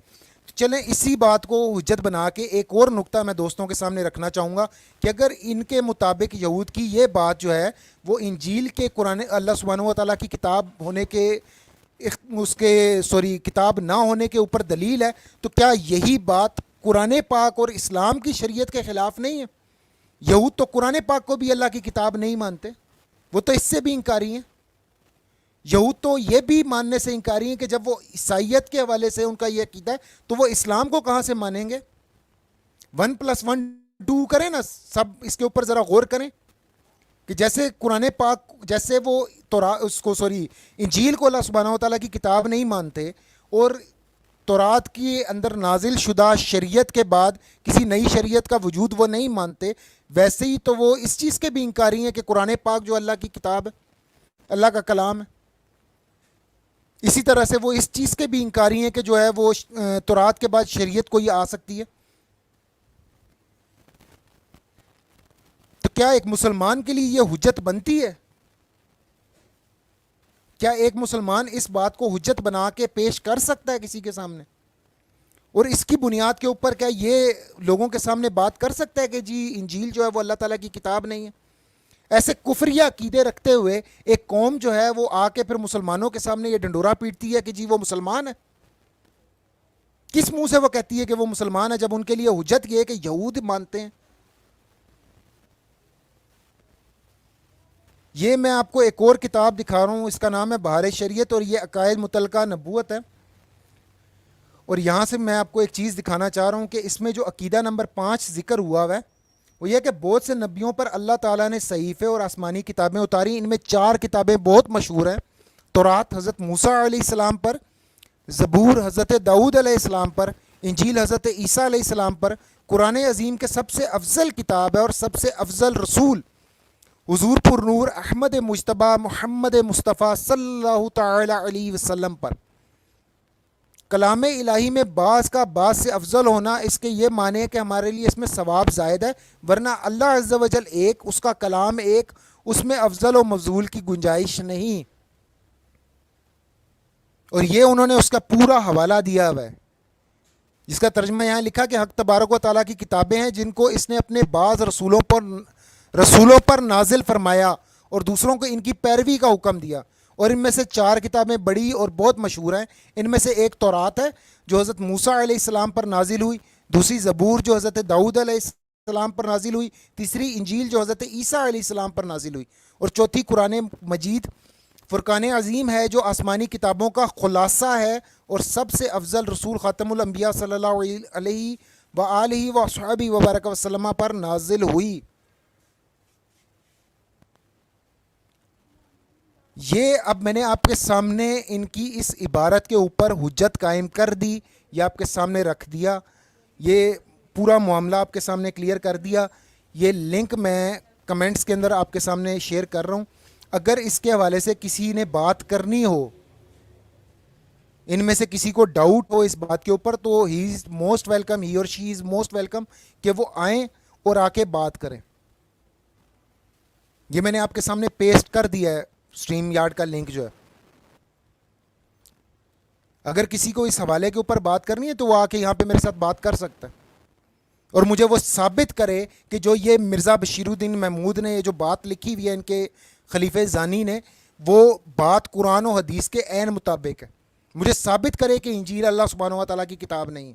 چلیں اسی بات کو حجت بنا کے ایک اور نقطہ میں دوستوں کے سامنے رکھنا چاہوں گا کہ اگر ان کے مطابق یہود کی یہ بات جو ہے وہ انجیل کے قرآن اللہ سبحانہ و تعالیٰ کی کتاب ہونے کے کتاب نہ ہونے کے اوپر دلیل ہے, تو کیا یہی بات قرآن پاک اور اسلام کی شریعت کے خلاف نہیں ہے؟ یہود تو قرآن پاک کو بھی اللہ کی کتاب نہیں مانتے, وہ تو اس سے بھی انکاری ہیں. یہود تو یہ بھی ماننے سے انکاری ہیں کہ جب وہ عیسائیت کے حوالے سے ان کا یہ عقیدہ ہے تو وہ اسلام کو کہاں سے مانیں گے؟ 1+1=2 کریں نا سب, اس کے اوپر ذرا غور کریں کہ جیسے قرآن پاک, جیسے وہ انجیل کو اللہ سبحانہ و تعالیٰ کی کتاب نہیں مانتے اور تورات کے اندر نازل شدہ شریعت کے بعد کسی نئی شریعت کا وجود وہ نہیں مانتے, ویسے ہی تو وہ اس چیز کے بھی انکاری ہیں کہ قرآن پاک جو اللہ کی کتاب ہے, اللہ کا کلام ہے. اسی طرح سے وہ اس چیز کے بھی انکاری ہیں کہ جو ہے وہ تورات کے بعد شریعت کوئی آ سکتی ہے. تو کیا ایک مسلمان کے لیے یہ حجت بنتی ہے؟ کیا ایک مسلمان اس بات کو حجت بنا کے پیش کر سکتا ہے کسی کے سامنے, اور اس کی بنیاد کے اوپر کیا یہ لوگوں کے سامنے بات کر سکتا ہے کہ جی انجیل جو ہے وہ اللہ تعالیٰ کی کتاب نہیں ہے؟ ایسے کفریہ عقیدے رکھتے ہوئے ایک قوم جو ہے وہ آ کے پھر مسلمانوں کے سامنے یہ ڈنڈورا پیٹتی ہے کہ جی وہ مسلمان ہے. کس منہ سے وہ کہتی ہے کہ وہ مسلمان ہے جب ان کے لیے حجت یہ ہے کہ یہود مانتے ہیں؟ یہ میں آپ کو ایک اور کتاب دکھا رہا ہوں, اس کا نام ہے بہار شریعت, اور یہ عقائد متعلقہ نبوت ہے. اور یہاں سے میں آپ کو ایک چیز دکھانا چاہ رہا ہوں کہ اس میں جو عقیدہ نمبر 5 ذکر ہوا ہے وہ یہ کہ بہت سے نبیوں پر اللہ تعالیٰ نے صحیفے اور آسمانی کتابیں اتاری. ان میں 4 کتابیں بہت مشہور ہیں. تورات حضرت موسیٰ علیہ السلام پر, زبور حضرت داؤد علیہ السلام پر, انجیل حضرت عیسیٰ علیہ السلام پر. قرآن عظیم کے سب سے افضل کتاب ہے اور سب سے افضل رسول حضور پر نور احمد مجتبیٰ محمد مصطفیٰ صلی اللہ تعالی علیہ وسلم پر. کلام الہی میں بعض کا بعض سے افضل ہونا اس کے یہ معنی ہے کہ ہمارے لیے اس میں ثواب زائد ہے, ورنہ اللہ عز و جل ایک, اس کا کلام ایک, اس میں افضل و مفضول کی گنجائش نہیں. اور یہ انہوں نے اس کا پورا حوالہ دیا ہوا ہے, جس کا ترجمہ یہاں لکھا کہ حق تبارک و تعالیٰ کی کتابیں ہیں جن کو اس نے اپنے بعض رسولوں پر نازل فرمایا اور دوسروں کو ان کی پیروی کا حکم دیا. اور ان میں سے 4 کتابیں بڑی اور بہت مشہور ہیں. ان میں سے ایک تورات ہے جو حضرت موسیٰ علیہ السلام پر نازل ہوئی, دوسری زبور جو حضرت داؤد علیہ السلام پر نازل ہوئی, تیسری انجیل جو حضرت عیسیٰ علیہ السلام پر نازل ہوئی, اور چوتھی قرآن مجید فرقان عظیم ہے جو آسمانی کتابوں کا خلاصہ ہے اور سب سے افضل رسول خاتم الانبیاء صلی اللہ علیہ وآلہ وصحبہ وبارک وسلم پر نازل ہوئی. یہ اب میں نے آپ کے سامنے ان کی اس عبارت کے اوپر حجت قائم کر دی, یہ آپ کے سامنے رکھ دیا, یہ پورا معاملہ آپ کے سامنے کلیئر کر دیا. یہ لنک میں کمنٹس کے اندر آپ کے سامنے شیئر کر رہا ہوں. اگر اس کے حوالے سے کسی نے بات کرنی ہو, ان میں سے کسی کو ڈاؤٹ ہو اس بات کے اوپر, تو ہی از موسٹ ویلکم, ہی اور شی از موسٹ ویلکم کہ وہ آئیں اور آ کے بات کریں. یہ میں نے آپ کے سامنے پیسٹ کر دیا ہے اسٹریم یارڈ کا لنک جو ہے. اگر کسی کو اس حوالے کے اوپر بات کرنی ہے تو وہ آ کے یہاں پہ میرے ساتھ بات کر سکتا ہے اور مجھے وہ ثابت کرے کہ جو یہ مرزا بشیر الدین محمود نے یہ جو بات لکھی ہوئی ہے ان کے خلیفہ ثانی نے، وہ بات قرآن و حدیث کے عین مطابق ہے. مجھے ثابت کرے کہ انجیل اللہ سبحانہ و تعالیٰ کی کتاب نہیں ہے.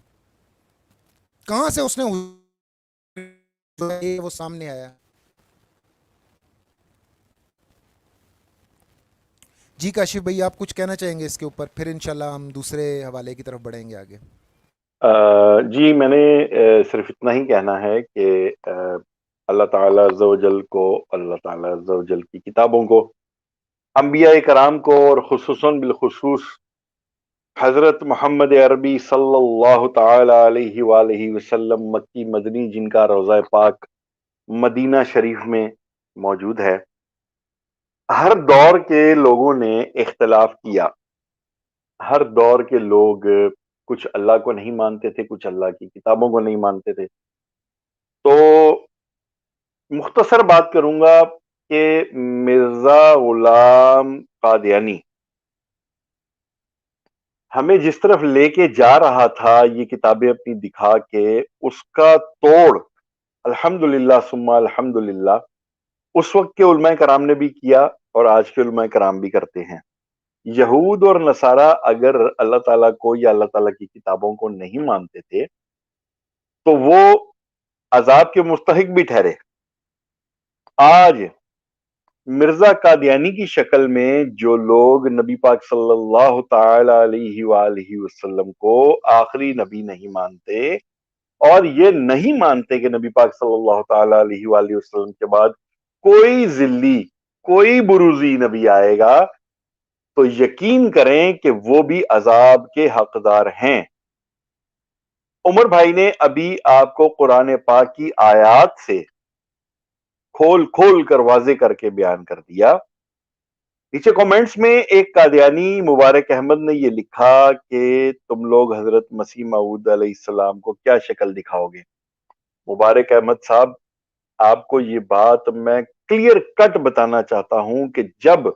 کہاں سے اس نے وہ سامنے آیا؟ جی کاشف بھائی آپ کچھ کہنا چاہیں گے اس کے اوپر، پھر انشاءاللہ ہم دوسرے حوالے کی طرف بڑھیں گے آگے. جی میں نے صرف اتنا ہی کہنا ہے کہ اللہ تعالیٰ عز و جل کو، اللہ تعالیٰ عز و جل کی کتابوں کو، انبیاء کرام کو، اور خصوصاً بالخصوص حضرت محمد عربی صلی اللہ تعالی علیہ وآلہ وسلم مکی مدنی، جن کا روضہ پاک مدینہ شریف میں موجود ہے. ہر دور کے لوگوں نے اختلاف کیا. ہر دور کے لوگ کچھ اللہ کو نہیں مانتے تھے، کچھ اللہ کی کتابوں کو نہیں مانتے تھے. تو مختصر بات کروں گا کہ مرزا غلام قادیانی ہمیں جس طرف لے کے جا رہا تھا یہ کتابیں اپنی دکھا کے، اس کا توڑ الحمدللہ ثم الحمدللہ اس وقت کے علماء کرام نے بھی کیا اور آج کے علماء کرام بھی کرتے ہیں. یہود اور نصارہ اگر اللہ تعالیٰ کو یا اللہ تعالیٰ کی کتابوں کو نہیں مانتے تھے تو وہ عذاب کے مستحق بھی ٹھہرے. آج مرزا قادیانی کی شکل میں جو لوگ نبی پاک صلی اللہ تعالی علیہ وآلہ وسلم کو آخری نبی نہیں مانتے، اور یہ نہیں مانتے کہ نبی پاک صلی اللہ تعالی علیہ وآلہ وسلم کے بعد کوئی ذلی، کوئی بروزی نبی آئے گا، تو یقین کریں کہ وہ بھی عذاب کے حقدار ہیں. عمر بھائی نے ابھی آپ کو قرآن پاک کی آیات سے کھول کھول کر واضح کر کے بیان کر دیا. نیچے کومنٹس میں ایک قادیانی مبارک احمد نے یہ لکھا کہ تم لوگ حضرت مسیح موعود علیہ السلام کو کیا شکل دکھاؤ گے. مبارک احمد صاحب، آپ کو یہ بات میں کلیئر کٹ بتانا چاہتا ہوں کہ جب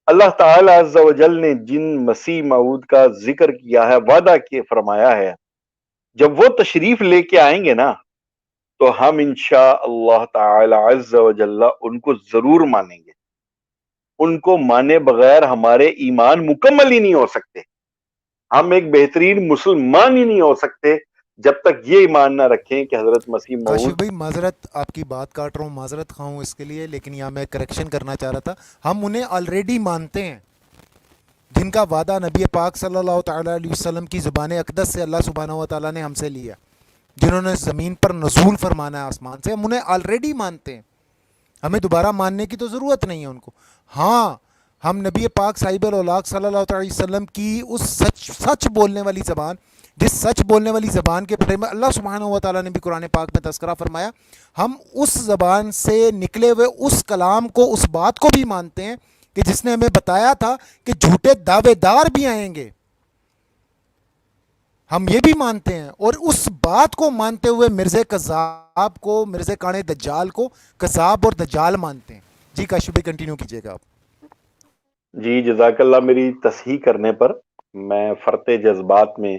اللہ تعالی عز و جل نے جن مسیح موعود کا ذکر کیا ہے، وعدہ کے فرمایا ہے، جب وہ تشریف لے کے آئیں گے نا تو ہم انشاء اللہ تعالی عز و جل ان کو ضرور مانیں گے. ان کو مانے بغیر ہمارے ایمان مکمل ہی نہیں ہو سکتے. ہم ایک بہترین مسلمان ہی نہیں ہو سکتے جب تک یہ ایمان نہ رکھیں کہ حضرت مسیح کاشف موعود. بھائی معذرت آپ کی بات کاٹ رہا ہوں، معذرت خواہ ہوں اس کے لیے، لیکن یہاں میں کریکشن کرنا چاہ رہا تھا. ہم انہیں آلریڈی مانتے ہیں جن کا وعدہ نبی پاک صلی اللہ تعالیٰ علیہ وسلم کی زبان اقدس سے اللہ سبحانہ و تعالیٰ نے ہم سے لیا، جنہوں نے زمین پر نزول فرمانا ہے آسمان سے. ہم انہیں آلریڈی مانتے ہیں، ہمیں دوبارہ ماننے کی تو ضرورت نہیں ہے ان کو. ہاں ہم نبی پاک صاحب الاولاق صلی اللہ علیہ وسلم کی اس سچ بولنے والی زبان، جس سچ بولنے والی زبان کے بارے میں اللہ سبحانہ و تعالیٰ نے بھی قرآن پاک میں تذکرہ فرمایا، ہم اس زبان سے نکلے ہوئے اس کلام کو، اس بات کو بھی مانتے ہیں کہ جس نے ہمیں بتایا تھا کہ جھوٹے دعوے دار بھی آئیں گے. ہم یہ بھی مانتے ہیں، اور اس بات کو مانتے ہوئے مرزا کذاب کو، مرزا کانے دجال کو کذاب اور دجال مانتے ہیں. جی کاشف بھائی کنٹینیو کیجیے گا آپ. جی جزاک اللہ میری تصحیح کرنے پر. میں فرط جذبات میں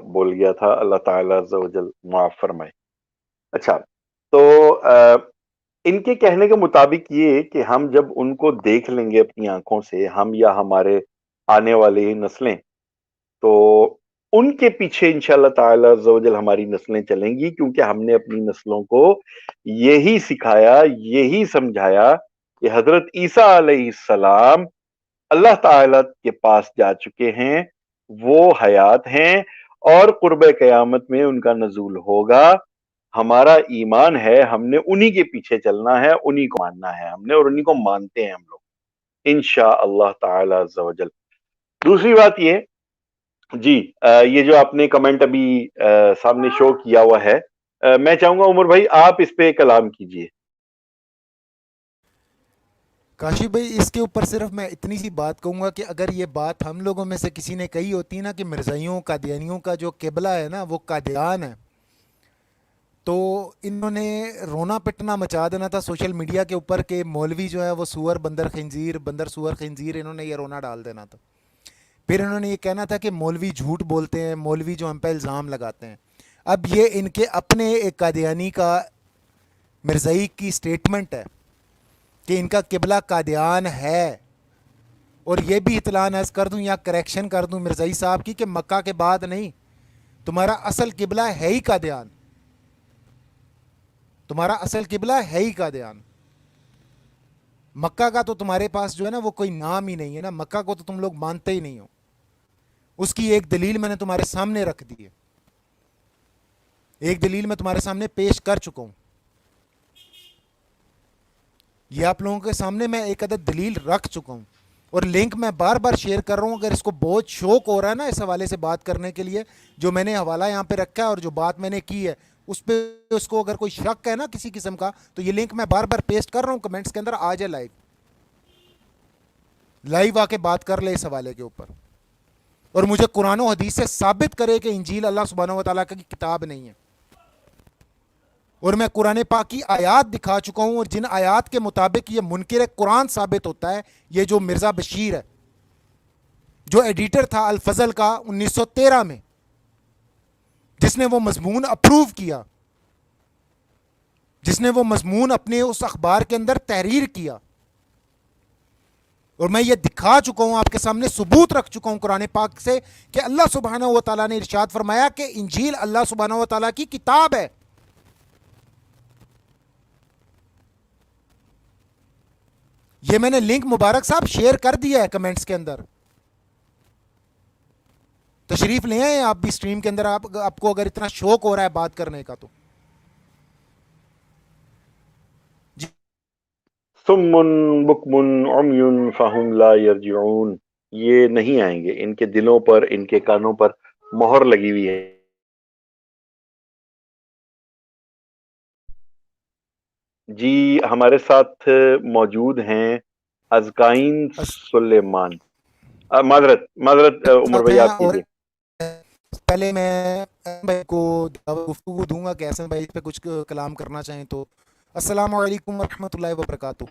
بول گیا تھا، اللہ تعالی عز و جل معاف فرمائے. اچھا، تو ان کے کہنے کے مطابق یہ کہ ہم جب ان کو دیکھ لیں گے اپنی آنکھوں سے، ہم یا ہمارے آنے والی نسلیں، تو ان کے پیچھے انشاءاللہ تعالی عز و جل ہماری نسلیں چلیں گی، کیونکہ ہم نے اپنی نسلوں کو یہی سکھایا، یہی سمجھایا کہ حضرت عیسیٰ علیہ السلام اللہ تعالی کے پاس جا چکے ہیں، وہ حیات ہیں، اور قرب قیامت میں ان کا نزول ہوگا. ہمارا ایمان ہے، ہم نے انہی کے پیچھے چلنا ہے، انہی کو ماننا ہے ہم نے، اور انہی کو مانتے ہیں ہم لوگ انشاء اللہ تعالی عز و جل. دوسری بات یہ، جی یہ جو آپ نے کمنٹ ابھی سامنے شو کیا ہوا ہے، میں چاہوں گا عمر بھائی آپ اس پہ کلام کیجئے. کاشف بھائی اس کے اوپر صرف میں اتنی سی بات کہوں گا کہ اگر یہ بات ہم لوگوں میں سے کسی نے کہی ہوتی نا کہ مرزائیوں قادیانیوں کا جو قبلہ ہے نا وہ قادیان ہے، تو انہوں نے رونا پٹنا مچا دینا تھا سوشل میڈیا کے اوپر کہ مولوی جو ہے وہ سور بندر خنزیر، بندر سور خنزیر، انہوں نے یہ رونا ڈال دینا تھا. پھر انہوں نے یہ کہنا تھا کہ مولوی جھوٹ بولتے ہیں، مولوی جو ہم پہ الزام لگاتے ہیں. اب یہ ان کے اپنے ایک قادیانی کا مرزائی کی سٹیٹمنٹ ہے کہ ان کا قبلہ قادیان ہے. اور یہ بھی اطلاع عرض کر دوں یا کریکشن کر دوں مرزائی صاحب کی کہ مکہ کے بعد نہیں، تمہارا اصل قبلہ ہے ہی قادیان، تمہارا اصل قبلہ ہے ہی قادیان. مکہ کا تو تمہارے پاس جو ہے نا وہ کوئی نام ہی نہیں ہے نا، مکہ کو تو تم لوگ مانتے ہی نہیں ہو. اس کی ایک دلیل میں نے تمہارے سامنے رکھ دی ہے، ایک دلیل میں تمہارے سامنے پیش کر چکا ہوں. یہ آپ لوگوں کے سامنے میں ایک عدد دلیل رکھ چکا ہوں، اور لنک میں بار بار شیئر کر رہا ہوں. اگر اس کو بہت شوق ہو رہا ہے نا اس حوالے سے بات کرنے کے لیے، جو میں نے حوالہ یہاں پہ رکھا ہے اور جو بات میں نے کی ہے اس پہ اس کو اگر کوئی شک ہے نا کسی قسم کا، تو یہ لنک میں بار بار پیسٹ کر رہا ہوں کمنٹس کے اندر. آ جائے لائیو آ کے بات کر لے اس حوالے کے اوپر، اور مجھے قرآن و حدیث سے ثابت کرے کہ انجیل اللہ سبحانہ و تعالیٰ کی کتاب نہیں ہے. اور میں قرآن پاک کی آیات دکھا چکا ہوں، اور جن آیات کے مطابق یہ منکر قرآن ثابت ہوتا ہے، یہ جو مرزا بشیر ہے جو ایڈیٹر تھا الفضل کا 1913 میں، جس نے وہ مضمون اپروو کیا، جس نے وہ مضمون اپنے اس اخبار کے اندر تحریر کیا. اور میں یہ دکھا چکا ہوں آپ کے سامنے، ثبوت رکھ چکا ہوں قرآن پاک سے کہ اللہ سبحانہ و تعالیٰ نے ارشاد فرمایا کہ انجیل اللہ سبحانہ و تعالیٰ کی کتاب ہے. یہ میں نے لنک مبارک صاحب شیئر کر دیا ہے کمنٹس کے اندر. تشریف لے آئیں آپ بھی اسٹریم کے اندر، آپ کو اگر اتنا شوق ہو رہا ہے بات کرنے کا تو. جی صم بکم عمی فہم لا یرجعون، یہ نہیں آئیں گے، ان کے دلوں پر، ان کے کانوں پر مہر لگی ہوئی ہے. جی ہمارے ساتھ موجود ہیں ازکائن سلیمان. معذرت عمر بھائی آپ اور کیجئے. پہلے میں احسن بھائی کو گفتگو دوں گا کہ احسن بھائی پہ کچھ کلام کرنا چاہیں تو. السلام علیکم ورحمۃ اللہ وبرکاتہ.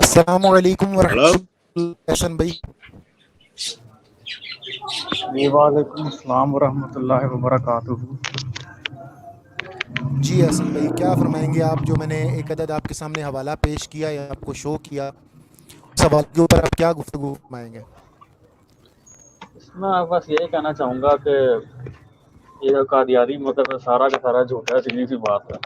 السلام علیکم ورحمۃ اللہ احسن بھائی. جی وعلیکم السلام ورحمۃ اللہ وبرکاتہ. جی احسن بھائی کیا فرمائیں گے آپ؟ جو میں نے ایک عدد آپ کے سامنے حوالہ پیش کیا یا آپ کو شو کیا، اس حوالے کے اوپر آپ کیا گفتگو فرمائیں گے؟ اس میں بس یہی کہنا چاہوں گا کہ یہ جو قادیانی مطلب ہے سارا کا سارا جھوٹا ہے، سیدھی سی بات ہے.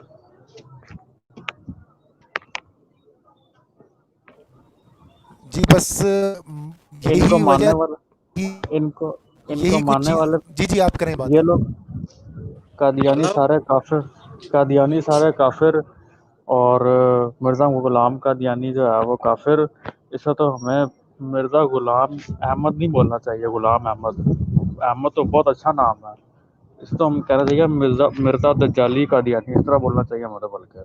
جی بس ان کو یہی وجہ ماننے والے تھی، ان کو یہی کچھ ماننے چیز. والے جی جی آپ کریں بات. یہ لوگ قادیانی سارے کافر، قادیانی سارے کافر، اور مرزا غلام قادیانی جو ہے وہ کافر. اسے تو ہمیں مرزا غلام احمد نہیں بولنا چاہیے، غلام احمد. احمد تو بہت اچھا نام ہے، اسے تو ہم کہنا چاہیے مرزا دجالی قادیانی، اس طرح بولنا چاہیے ہمیں. بلکہ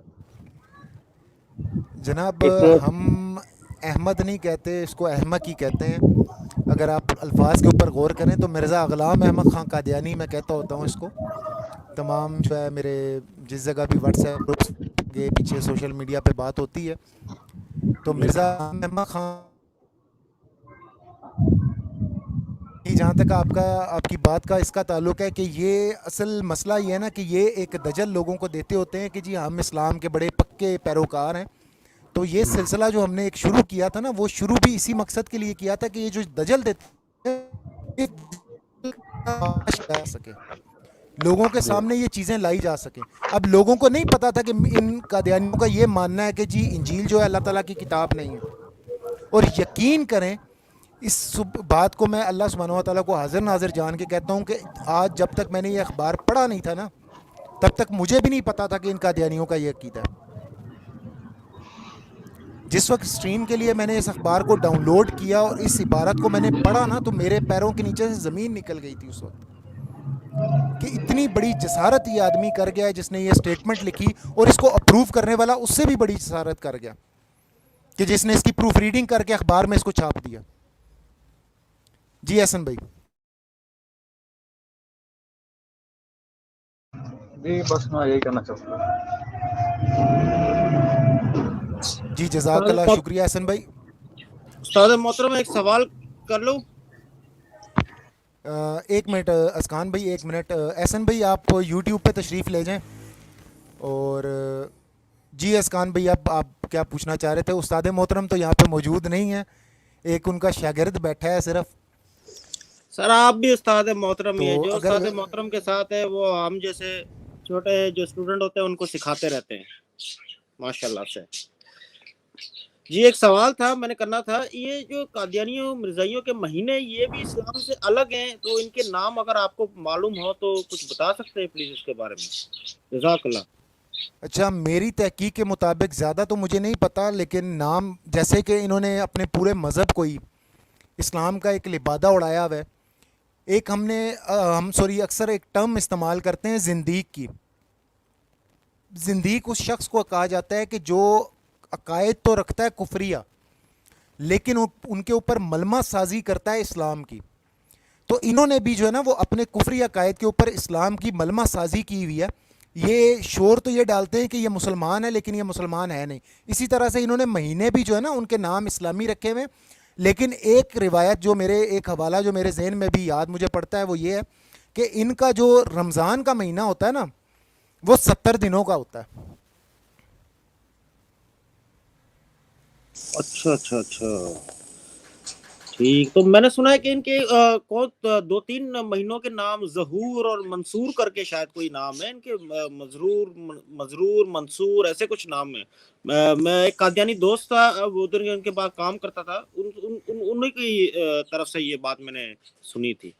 جناب اسے ہم احمد نہیں کہتے، اس کو احمق ہی کہتے ہیں. اگر آپ الفاظ کے اوپر غور کریں تو مرزا غلام احمد خان قادیانی میں کہتا ہوتا ہوں اس کو. تمام جو ہے میرے جس جگہ بھی واٹس ایپ گروپس کے پیچھے سوشل میڈیا پہ بات ہوتی ہے تو جی مرزا غلام احمد خان، جہاں تک آپ کی بات کا اس کا تعلق ہے کہ یہ اصل مسئلہ یہ ہے نا کہ یہ ایک دجل لوگوں کو دیتے ہوتے ہیں کہ جی ہم اسلام کے بڑے پکے پیروکار ہیں. تو یہ سلسلہ جو ہم نے ایک شروع کیا تھا نا، وہ شروع بھی اسی مقصد کے لیے کیا تھا کہ یہ جو دجل دیتے جا سکے، لوگوں کے جی سامنے یہ چیزیں لائی جا سکیں. اب لوگوں کو نہیں پتا تھا کہ ان قادیانیوں کا یہ ماننا ہے کہ جی انجیل جو ہے اللہ تعالیٰ کی کتاب نہیں ہے. اور یقین کریں اس بات کو میں اللہ سبحانہ و تعالیٰ کو حاضر ناظر جان کے کہتا ہوں کہ آج جب تک میں نے یہ اخبار پڑھا نہیں تھا نا، تب تک مجھے بھی نہیں پتا تھا کہ ان قادیانیوں کا یہ عقیدہ ہے. جس وقت اسٹریم کے لیے میں نے اس اخبار کو ڈاؤن لوڈ کیا اور اس عبارت کو میں نے پڑھا نا، تو میرے پیروں کے نیچے سے زمین نکل گئی تھی اس وقت کہ اتنی بڑی جسارت یہ آدمی کر گیا ہے جس نے یہ سٹیٹمنٹ لکھی، اور اس کو اپروو کرنے والا اس سے بھی بڑی جسارت کر گیا کہ جس نے اس کی پروف ریڈنگ کر کے اخبار میں اس کو چھاپ دیا. جی احسن بھائی. جی بس میں یہی کہنا چاہتا ہوں. جی جزاک اللہ، شکریہ احسن بھائی. استاد محترم ایک سوال کر لوں؟ ایک منٹ اسکان بھائی، ایک منٹ. احسن بھائی آپ یوٹیوب پہ تشریف لے جائیں. اور جی اسکان بھائی آپ کیا پوچھنا چاہ رہے تھے؟ استاد محترم تو یہاں پہ موجود نہیں ہیں، ایک ان کا شاگرد بیٹھا ہے صرف. سر آپ بھی استاد محترم ہی ہیں، تو جو اگر استاد محترم کے ساتھ ہے وہ ہم جیسے چھوٹے جو اسٹوڈنٹ ہوتے ہیں ان کو سکھاتے رہتے ہیں ماشاء اللہ سے. جی ایک سوال تھا میں نے کرنا تھا، یہ جو قادیانیوں مرزائیوں کے مہینے یہ بھی اسلام سے الگ ہیں، تو ان کے نام اگر آپ کو معلوم ہو تو کچھ بتا سکتے ہیں پلیز اس کے بارے میں؟ جزاک اللہ. اچھا، میری تحقیق کے مطابق زیادہ تو مجھے نہیں پتہ، لیکن نام جیسے کہ انہوں نے اپنے پورے مذہب کو ہی اسلام کا ایک لبادہ اڑایا ہوا ہے. ایک اکثر ایک ٹرم استعمال کرتے ہیں زندیق کی. زندیق اس شخص کو کہا جاتا ہے کہ جو عقائد تو رکھتا ہے کفریہ، لیکن ان کے اوپر ملمہ سازی کرتا ہے اسلام کی. تو انہوں نے بھی جو ہے نا وہ اپنے کفری عقائد کے اوپر اسلام کی ملمہ سازی کی ہوئی ہے. یہ شور تو یہ ڈالتے ہیں کہ یہ مسلمان ہے، لیکن یہ مسلمان ہے نہیں. اسی طرح سے انہوں نے مہینے بھی جو ہے نا ان کے نام اسلامی رکھے ہوئے. لیکن ایک روایت جو ایک حوالہ جو میرے ذہن میں بھی یاد مجھے پڑتا ہے وہ یہ ہے کہ ان کا جو رمضان کا مہینہ ہوتا ہے نا وہ 70 دنوں کا ہوتا ہے. اچھا ٹھیک. تو میں نے سنا ہے کہ ان کے دو تین مہینوں کے نام ظہور اور منصور کر کے شاید کوئی نام ہے ان کے، مضرور منصور ایسے کچھ نام ہیں. میں ایک قادیانی دوست تھا، وہ ادھر ان کے بعد کام کرتا تھا، انہیں کی طرف سے یہ بات میں نے سنی تھی.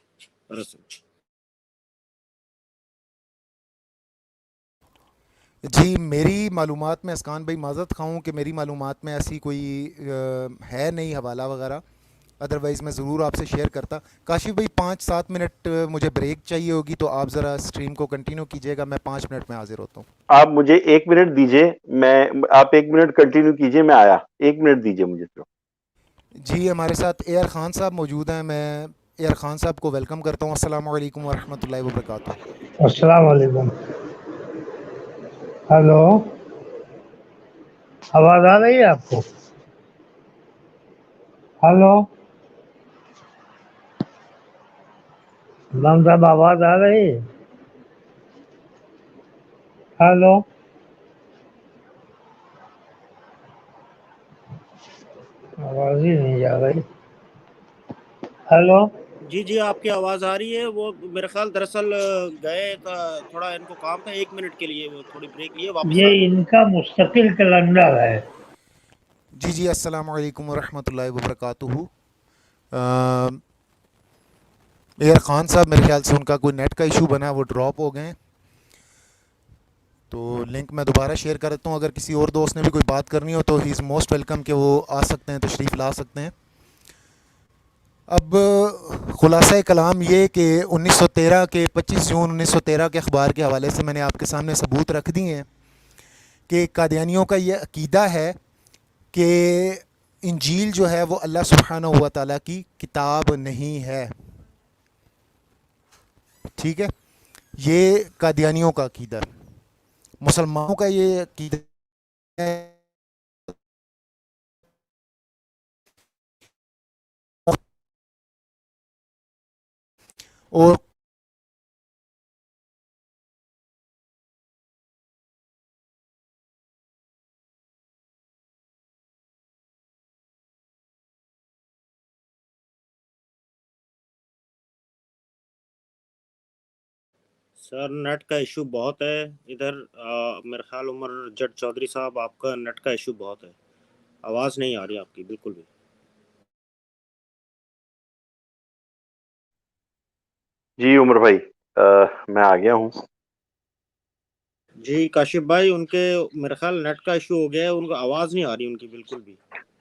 جی میری معلومات میں اسکان بھائی معذرت خواہ ہوں کہ میری معلومات میں ایسی کوئی ہے نہیں حوالہ وغیرہ، ادروائز میں ضرور آپ سے شیئر کرتا. کاشف بھائی 5-7 منٹ مجھے بریک چاہیے ہوگی، تو آپ ذرا اسٹریم کو کنٹینیو کیجیے گا. میں 5 منٹ میں حاضر ہوتا ہوں. آپ مجھے 1 منٹ دیجئے، آپ 1 منٹ کنٹینیو کیجئے، میں آیا. 1 منٹ دیجئے مجھے تو. جی ہمارے ساتھ اے آر خان صاحب موجود ہیں، میں اے آر خان صاحب کو ویلکم کرتا ہوں. السلام علیکم ورحمۃ اللہ وبرکاتہ. السلام علیکم. ہلو، آواز آ رہی ہے آپ کو؟ ہلو امام صاحب، آواز آ رہی ہے؟ ہلو، آواز ہی نہیں جا رہی. ہلو، جی آپ کی آواز آ رہی ہے. وہ میرے خیال دراصل گئے تھوڑا ان کو کام تھا، 1 منٹ کے لیے وہ تھوڑی بریک لیے واپس آ یہ گئے. ان کا مستقل کیلنڈر ہے. جی السلام علیکم ورحمۃ اللہ وبرکاتہ. اے آر خان صاحب میرے خیال سے ان کا کوئی نیٹ کا ایشو بنا ہے، وہ ڈراپ ہو گئے ہیں. تو لنک میں دوبارہ شیئر کر دیتا ہوں. اگر کسی اور دوست نے بھی کوئی بات کرنی ہو تو ہی از موسٹ ویلکم کہ وہ آ سکتے ہیں، تشریف لا سکتے ہیں. اب خلاصہ کلام یہ کہ 1913 کے 25 جون 1913 کے اخبار کے حوالے سے میں نے آپ کے سامنے ثبوت رکھ دیے ہیں کہ قادیانیوں کا یہ عقیدہ ہے کہ انجیل جو ہے وہ اللہ سبحانہ و تعالیٰ کی کتاب نہیں ہے. ٹھیک ہے، یہ قادیانیوں کا عقیدہ ہے. مسلمانوں کا یہ عقیدہ ہے اور سر نیٹ کا ایشو بہت ہے ادھر. میرے خیال عمر جٹ چودھری صاحب آپ کا نیٹ کا ایشو بہت ہے، آواز نہیں آ رہی آپ کی بالکل بھی. جی عمر بھائی، میں آ گیا ہوں. جی کاشف بھائی ان کے میرے خیال نیٹ کا ایشو ہو گیا ہے، ان کو آواز نہیں آ رہی ان کی بالکل بھی.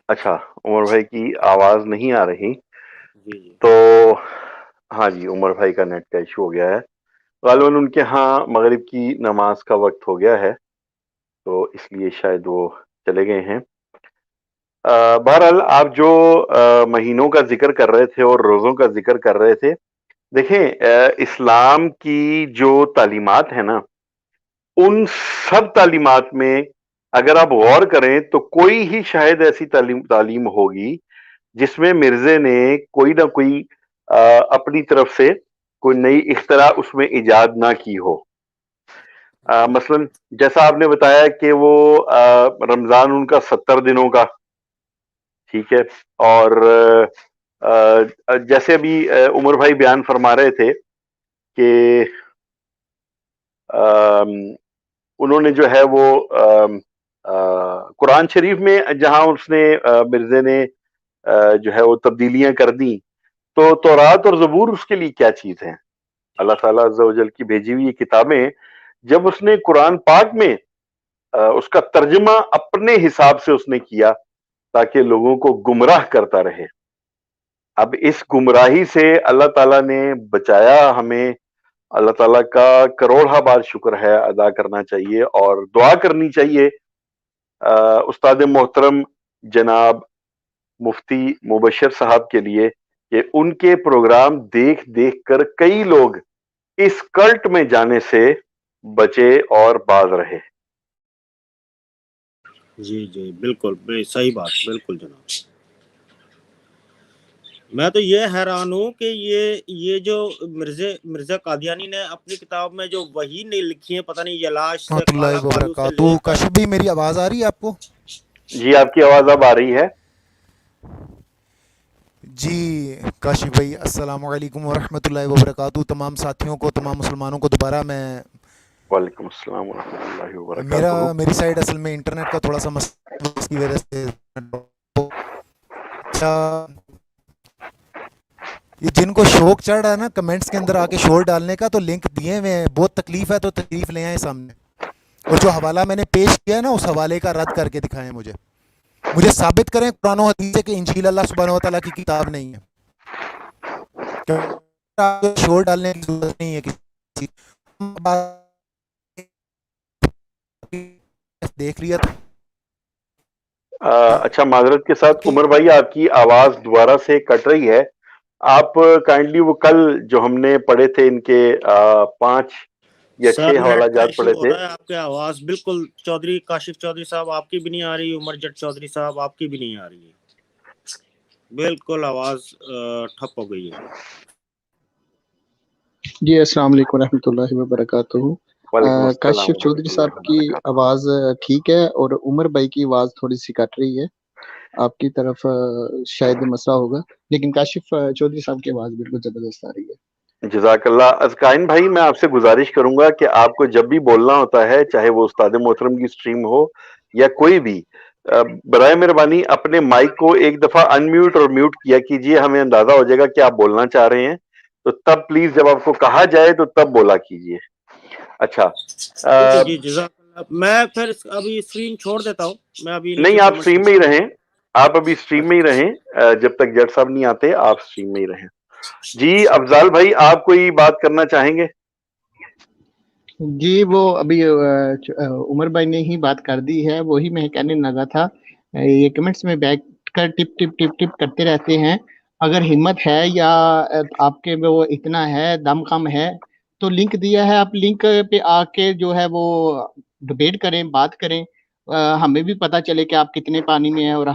اچھا، عمر بھائی کی آواز نہیں آ رہی جی تو ہاں جی، عمر بھائی کا نیٹ کا ایشو ہو گیا ہے. غالباً ان کے ہاں مغرب کی نماز کا وقت ہو گیا ہے، تو اس لیے شاید وہ چلے گئے ہیں. بہرحال آپ جو مہینوں کا ذکر کر رہے تھے اور روزوں کا ذکر کر رہے تھے، دیکھیں اسلام کی جو تعلیمات ہیں نا ان سب تعلیمات میں اگر آپ غور کریں تو کوئی ہی شاید ایسی تعلیم ہوگی جس میں مرزے نے کوئی نہ کوئی اپنی طرف سے کوئی نئی اختراع اس میں ایجاد نہ کی ہو. مثلا جیسا آپ نے بتایا کہ وہ رمضان ان کا 70 دنوں کا، ٹھیک ہے، اور جیسے ابھی عمر بھائی بیان فرما رہے تھے کہ انہوں نے جو ہے وہ قرآن شریف میں جہاں اس نے مرزے نے جو ہے وہ تبدیلیاں کر دیں، تو تورات اور زبور اس کے لیے کیا چیز ہیں؟ اللہ تعالیٰ عز و جل کی بھیجی ہوئی یہ کتابیں، جب اس نے قرآن پاک میں اس کا ترجمہ اپنے حساب سے اس نے کیا تاکہ لوگوں کو گمراہ کرتا رہے. اب اس گمراہی سے اللہ تعالیٰ نے بچایا ہمیں. اللہ تعالیٰ کا کروڑہ بار شکر ہے، ادا کرنا چاہیے اور دعا کرنی چاہیے استاد محترم جناب مفتی مبشر صاحب کے لیے کہ ان کے پروگرام دیکھ دیکھ کر کئی لوگ اس کلٹ میں جانے سے بچے اور باز رہے. جی جی بالکل صحیح بات، بالکل جناب. میں تو یہ حیران ہوں کہ یہ جو مرزا قادیانی نے اپنی کتاب میں جو وحی نہیں لکھی ہے، پتہ نہیں یلاش سے رحمۃ اللہ کالا کالو سے وبرکاتہ. لے کر. کاشف بھائی میری آواز آ رہی ہے آپ کو؟ جی آپ کی آواز اب آ رہی ہے. جی کاشف بھائی السلام علیکم ورحمۃ اللہ وبرکاتہ. تمام ساتھیوں کو، تمام مسلمانوں کو دوبارہ میں وعلیکم السلام ورحمۃ اللہ وبرکاتہ. میری سائڈ اصل میں انٹرنیٹ کا تھوڑا سا مسئلہ، اس کی وجہ سے یہ جن کو شوق چڑھ رہا ہے نا کمنٹس کے اندر آ کے شور ڈالنے کا، تو لنک دیے ہوئے ہیں. بہت تکلیف ہے تو تکلیف لے آئیں سامنے، اور جو حوالہ میں نے پیش کیا ہے نا اس حوالے کا رد کر کے دکھائیں. مجھے ثابت کریں قرآن و حدیث کہ انجیل اللہ سبحانہ و تعالیٰ کی کتاب نہیں ہے. شور ڈالنے کی ضرورت نہیں ہے کسی. دیکھ لیا تھا. اچھا معذرت کے ساتھ عمر بھائی آپ کی آواز دوبارہ سے کٹ رہی ہے. آپ کائنڈلی وہ کل جو ہم نے پڑھے تھے ان کے 5 یا 6 حوالہ نیٹ کا جات ایشو پڑھے ہو تھے. رہا ہے. آپ کی آواز بالکل چودھری کاشف چودھری صاحب آپ کی بھی نہیں آ رہی، عمر جٹ چودھری صاحب آپ کی بھی نہیں آ رہی ہے. بالکل آواز ٹھپ ہو گئی ہے. جی السلام علیکم ورحمۃ اللہ وبرکاتہ. وعلیکم السلام کاشف چودھری ورحمۃ صاحب اللہ کی وبرکاتہ. آواز ٹھیک ہے، اور عمر بھائی کی آواز تھوڑی سی کٹ رہی ہے. آپ کی طرف شاید مسئلہ ہوگا، لیکن کاشف چودھری صاحب کی آواز بالکل زبردست آ رہی ہے. جزاک اللہ. ازکائن بھائی میں آپ سے گزارش کروں گا کہ آپ کو جب بھی بولنا ہوتا ہے، چاہے وہ استاد محترم کی سٹریم ہو یا کوئی بھی، برائے مہربانی اپنے مائک کو ایک دفعہ ان میوٹ اور میوٹ کیا کیجئے. ہمیں اندازہ ہو جائے گا کہ آپ بولنا چاہ رہے ہیں، تو تب پلیز جب آپ کو کہا جائے تو تب بولا کیجئے. اچھا جی جزاک اللہ. میں پھر ابھی اسکرین چھوڑ دیتا ہوں. میں ابھی نیچے نہیں، آپ کمنٹس سٹریم میں ہی رہیں. آپ ابھی سٹریم میں ہی رہیں جب تک جٹ صاحب نہیں آتے. آپ سٹریم میں ہی رہیں. جی افضال بھائی آپ کوئی بات کرنا چاہیں گے؟ جی وہ ابھی عمر بھائی نے ہی بات کر دی ہے، وہی میں کہنے لگا تھا. یہ کمنٹس میں بیٹھ کر ٹپ ٹپ ٹپ ٹپ کرتے رہتے ہیں. اگر ہمت ہے یا آپ کے وہ اتنا ہے دم کم ہے تو لنک دیا ہے، آپ لنک پہ آ کے جو ہے وہ ڈبیٹ کریں، بات کریں. ہمیں بھی پتہ چلے کہ آپ کتنے پانی میں ہیں، اور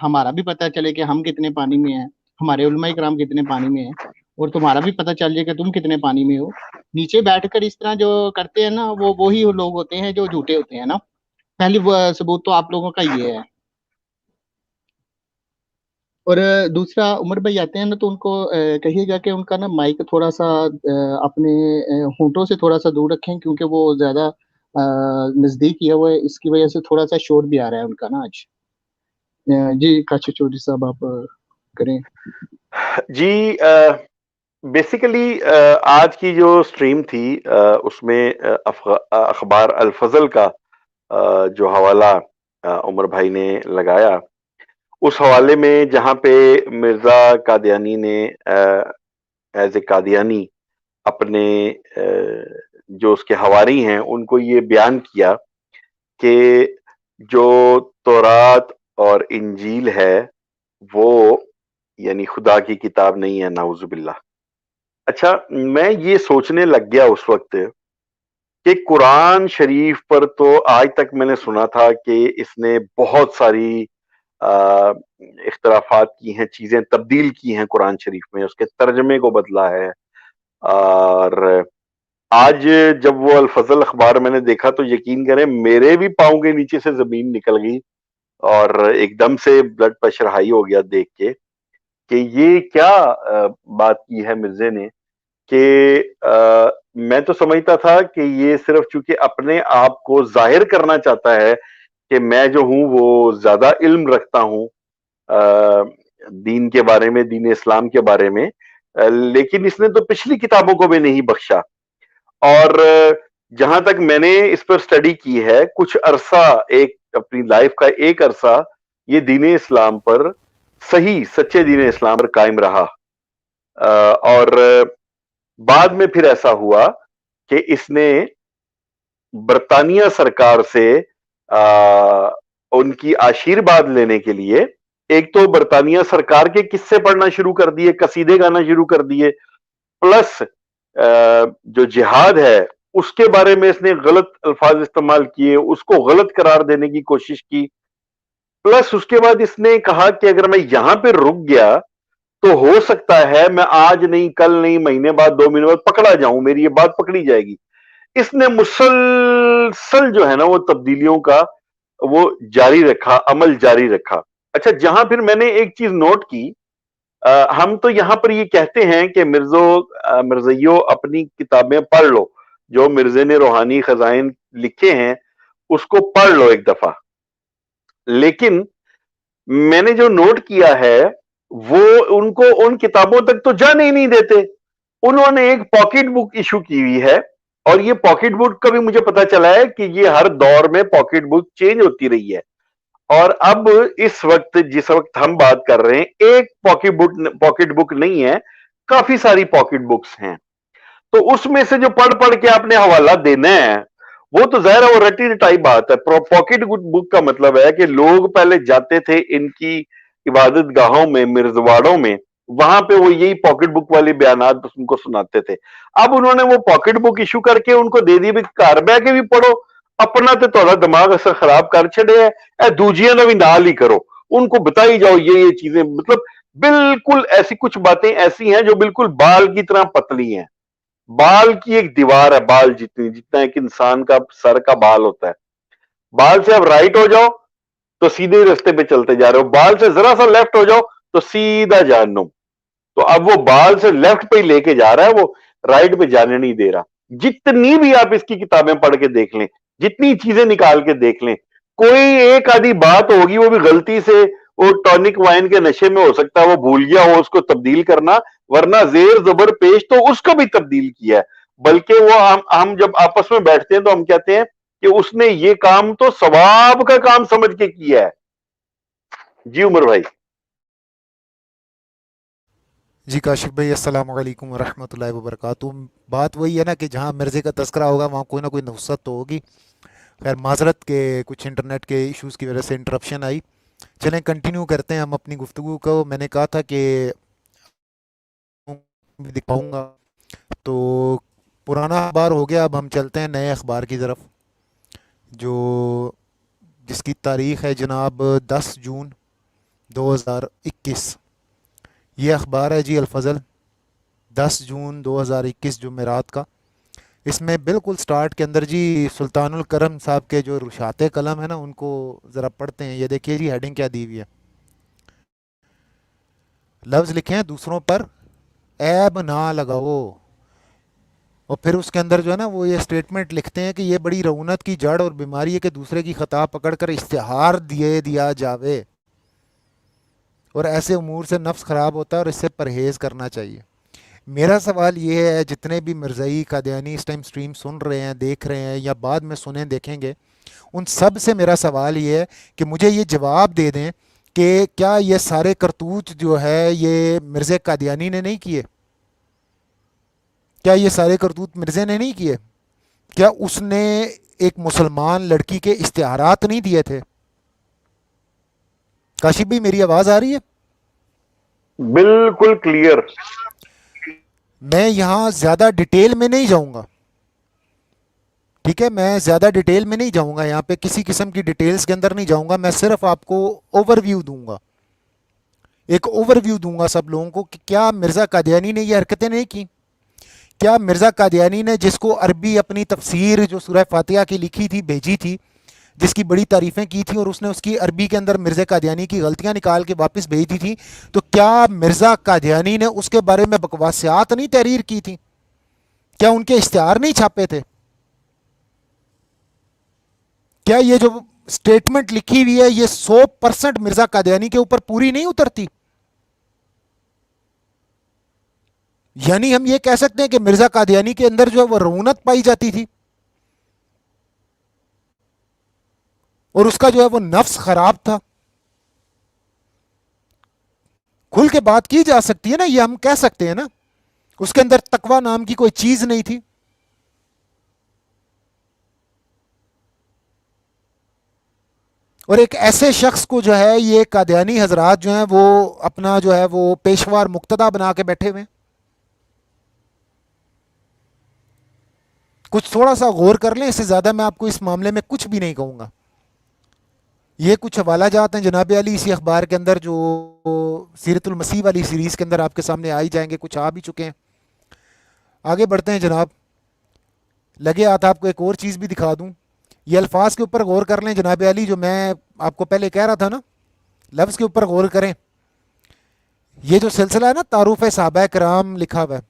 ہمارا بھی پتہ چلے کہ ہم کتنے پانی میں ہیں، ہمارے علماء کرام کتنے پانی میں ہیں، اور تمہارا بھی پتہ چل جائے کہ تم کتنے پانی میں ہو. نیچے بیٹھ کر اس طرح جو کرتے ہیں نا، وہی لوگ ہوتے ہیں جو جھوٹے ہوتے ہیں نا. پہلی ثبوت تو آپ لوگوں کا یہ ہے. اور دوسرا عمر بھائی آتے ہیں نا تو ان کو کہیے گا کہ ان کا نا مائک تھوڑا سا اپنے ہونٹوں سے تھوڑا سا دور رکھیں، کیونکہ وہ زیادہ نزدیک کیا ہوا ہے، اس کی وجہ سے تھوڑا سا شور بھی آ رہا ہے ان کا نا آج. جی کاشف چودھری صاحب آپ کریں. جی بیسیکلی آج کی جو سٹریم تھی اس میں اخبار الفضل کا جو حوالہ عمر بھائی نے لگایا، اس حوالے میں جہاں پہ مرزا قادیانی نے ایز اے قادیانی اپنے جو اس کے حواری ہیں ان کو یہ بیان کیا کہ جو تورات اور انجیل ہے وہ یعنی خدا کی کتاب نہیں ہے، نعوذ باللہ. اچھا میں یہ سوچنے لگ گیا اس وقت کہ قرآن شریف پر تو آج تک میں نے سنا تھا کہ اس نے بہت ساری اختلافات کی ہیں، چیزیں تبدیل کی ہیں قرآن شریف میں، اس کے ترجمے کو بدلا ہے. اور آج جب وہ الفضل اخبار میں نے دیکھا تو یقین کریں میرے بھی پاؤں کے نیچے سے زمین نکل گئی اور ایک دم سے بلڈ پریشر ہائی ہو گیا دیکھ کے کہ یہ کیا بات کی ہے مرزے نے. کہ میں تو سمجھتا تھا کہ یہ صرف چونکہ اپنے آپ کو ظاہر کرنا چاہتا ہے کہ میں جو ہوں وہ زیادہ علم رکھتا ہوں دین کے بارے میں، دین اسلام کے بارے میں، لیکن اس نے تو پچھلی کتابوں کو بھی نہیں بخشا. اور جہاں تک میں نے اس پر سٹڈی کی ہے، کچھ عرصہ، ایک اپنی لائف کا ایک عرصہ یہ دین اسلام پر، صحیح سچے دین اسلام پر قائم رہا. اور بعد میں پھر ایسا ہوا کہ اس نے برطانیہ سرکار سے ان کی آشیرواد لینے کے لیے ایک تو برطانیہ سرکار کے قصے پڑھنا شروع کر دیے، قصیدے گانا شروع کر دیے، پلس جو جہاد ہے اس کے بارے میں اس نے غلط الفاظ استعمال کیے، اس کو غلط قرار دینے کی کوشش کی. پلس اس کے بعد اس نے کہا کہ اگر میں یہاں پہ رک گیا تو ہو سکتا ہے میں آج نہیں، کل نہیں، مہینے بعد، 2 مہینے بعد پکڑا جاؤں، میری یہ بات پکڑی جائے گی. اس نے مسلسل جو ہے نا وہ تبدیلیوں کا وہ جاری رکھا، عمل جاری رکھا. اچھا، جہاں پھر میں نے ایک چیز نوٹ کی، ہم تو یہاں پر یہ کہتے ہیں کہ مرزیو اپنی کتابیں پڑھ لو، جو مرزے نے روحانی خزائن لکھے ہیں اس کو پڑھ لو ایک دفعہ. لیکن میں نے جو نوٹ کیا ہے وہ ان کو ان کتابوں تک تو جانے ہی نہیں دیتے. انہوں نے ایک پاکٹ بک ایشو کی ہوئی ہے، اور یہ پاکٹ بک کا بھی مجھے پتا چلا ہے کہ یہ ہر دور میں پاکٹ بک چینج ہوتی رہی ہے. اور اب اس وقت جس وقت ہم بات کر رہے ہیں ایک پاکٹ بک نہیں ہے، کافی ساری پاکٹ بکس ہیں. تو اس میں سے جو پڑھ پڑھ کے آپ نے حوالہ دینا ہے وہ تو ظاہر ہے وہ رٹی رٹائی بات ہے. پاکٹ بک کا مطلب ہے کہ لوگ پہلے جاتے تھے ان کی عبادت گاہوں میں، مرزواڑوں میں، وہاں پہ وہ یہی پاکٹ بک والے بیانات ان کو سناتے تھے. اب انہوں نے وہ پاکٹ بک ایشو کر کے ان کو دے دی بھی، گھر بہ کے بھی پڑھو، اپنا تے تھوڑا دماغ اثر خراب کر چھڑے ہے، اے دوجیاں نہ بھی نال ہی کرو، ان کو بتائی جاؤ یہ چیزیں. مطلب بالکل ایسی کچھ باتیں ایسی ہیں جو بالکل بال کی طرح پتلی ہیں. بال کی ایک دیوار ہے، بال جتنا ایک انسان کا سر کا بال ہوتا ہے. بال سے اب رائٹ ہو جاؤ تو سیدھے رستے پہ چلتے جا رہے ہو، بال سے ذرا سا لیفٹ ہو جاؤ تو سیدھا جہنم. تو اب وہ بال سے لیفٹ پہ ہی لے کے جا رہا ہے، وہ رائٹ پہ جانے نہیں دے رہا. جتنی بھی آپ اس کی کتابیں پڑھ کے دیکھ لیں، جتنی چیزیں نکال کے دیکھ لیں، کوئی ایک آدھی بات ہوگی وہ بھی غلطی سے، وہ ٹونک وائن کے نشے میں ہو سکتا ہے وہ بھول گیا ہو اس کو تبدیل کرنا، ورنہ زیر زبر پیش تو اس کو بھی تبدیل کیا ہے. بلکہ وہ ہم جب آپس میں بیٹھتے ہیں تو ہم کہتے ہیں کہ اس نے یہ کام تو ثواب کا کام سمجھ کے کیا ہے. جی عمر بھائی. جی کاشف بھائی السلام علیکم ورحمۃ اللہ وبرکاتہ. بات وہی ہے نا کہ جہاں مرزے کا تذکرہ ہوگا وہاں کوئی نہ کوئی نفست تو ہوگی. خیر معذرت کے کچھ انٹرنیٹ کے ایشوز کی وجہ سے انٹرپشن آئی. چلیں کنٹینیو کرتے ہیں ہم اپنی گفتگو کو. میں نے کہا تھا کہ دکھاؤں گا تو پرانا اخبار ہو گیا، اب ہم چلتے ہیں نئے اخبار کی طرف، جس کی تاریخ ہے جناب 10 جون 2021. یہ اخبار ہے جی الفضل، 10 جون 2021 جمعرات کا. اس میں بالکل سٹارٹ کے اندر جی سلطان الکرم صاحب کے جو رشات قلم ہے نا ان کو ذرا پڑھتے ہیں. یہ دیکھیے جی ہیڈنگ کیا دی ہوئی ہے. لفظ لکھے ہیں دوسروں پر عیب نہ لگاؤ، اور پھر اس کے اندر جو ہے نا وہ یہ سٹیٹمنٹ لکھتے ہیں کہ یہ بڑی رعونت کی جڑ اور بیماری ہے کہ دوسرے کی خطا پکڑ کر اشتہار دیا جاوے، اور ایسے امور سے نفس خراب ہوتا ہے اور اس سے پرہیز کرنا چاہیے. میرا سوال یہ ہے، جتنے بھی مرزائی قادیانی اس ٹائم سٹریم سن رہے ہیں، دیکھ رہے ہیں یا بعد میں سنیں دیکھیں گے، ان سب سے میرا سوال یہ ہے کہ مجھے یہ جواب دے دیں کہ کیا یہ سارے کرتوت جو ہے یہ مرزا قادیانی نے نہیں کیے؟ کیا یہ سارے کرتوت مرزے نے نہیں کیے؟ کیا اس نے ایک مسلمان لڑکی کے اشتہارات نہیں دیے تھے؟ کاشف بھائی میری آواز آ رہی ہے؟ بالکل کلیئر. میں یہاں زیادہ ڈیٹیل میں نہیں جاؤں گا، ٹھیک ہے، میں زیادہ ڈیٹیل میں نہیں جاؤں گا یہاں پہ، کسی قسم کی ڈیٹیلز کے اندر نہیں جاؤں گا، میں صرف آپ کو اوور ویو دوں گا، ایک اوور ویو دوں گا سب لوگوں کو کہ کیا مرزا قادیانی نے یہ حرکتیں نہیں کی. کیا مرزا قادیانی نے جس کو عربی اپنی تفسیر جو سورہ فاتحہ کی لکھی تھی بھیجی تھی، جس کی بڑی تعریفیں کی تھیں، اور اس نے اس کی عربی کے اندر مرزا قادیانی کی غلطیاں نکال کے واپس بھیج دی تھی، تو کیا مرزا قادیانی نے اس کے بارے میں بکواسیات نہیں تحریر کی تھی؟ کیا ان کے اشتہار نہیں چھاپے تھے؟ کیا یہ جو سٹیٹمنٹ لکھی ہوئی ہے یہ 100% مرزا قادیانی کے اوپر پوری نہیں اترتی؟ یعنی ہم یہ کہہ سکتے ہیں کہ مرزا قادیانی کے اندر جو ہے وہ رعونت پائی جاتی تھی، اور اس کا جو ہے وہ نفس خراب تھا. کھل کے بات کی جا سکتی ہے نا، یہ ہم کہہ سکتے ہیں نا. اس کے اندر تقوی نام کی کوئی چیز نہیں تھی. اور ایک ایسے شخص کو جو ہے یہ قادیانی حضرات جو ہیں وہ اپنا جو ہے وہ پیشوار مقتدا بنا کے بیٹھے ہوئے ہیں. کچھ تھوڑا سا غور کر لیں، اس سے زیادہ میں آپ کو اس معاملے میں کچھ بھی نہیں کہوں گا. یہ کچھ حوالہ جات ہیں جناب علی اسی اخبار کے اندر جو سیرت المسیح والی سیریز کے اندر آپ کے سامنے آ ہی جائیں گے، کچھ آ بھی چکے ہیں. آگے بڑھتے ہیں جناب. لگے ہاتھ آپ کو ایک اور چیز بھی دکھا دوں. یہ الفاظ کے اوپر غور کر لیں جناب علی، جو میں آپ کو پہلے کہہ رہا تھا نا، لفظ کے اوپر غور کریں. یہ جو سلسلہ ہے نا تعارف صحابہ کرام لکھا ہوا ہے،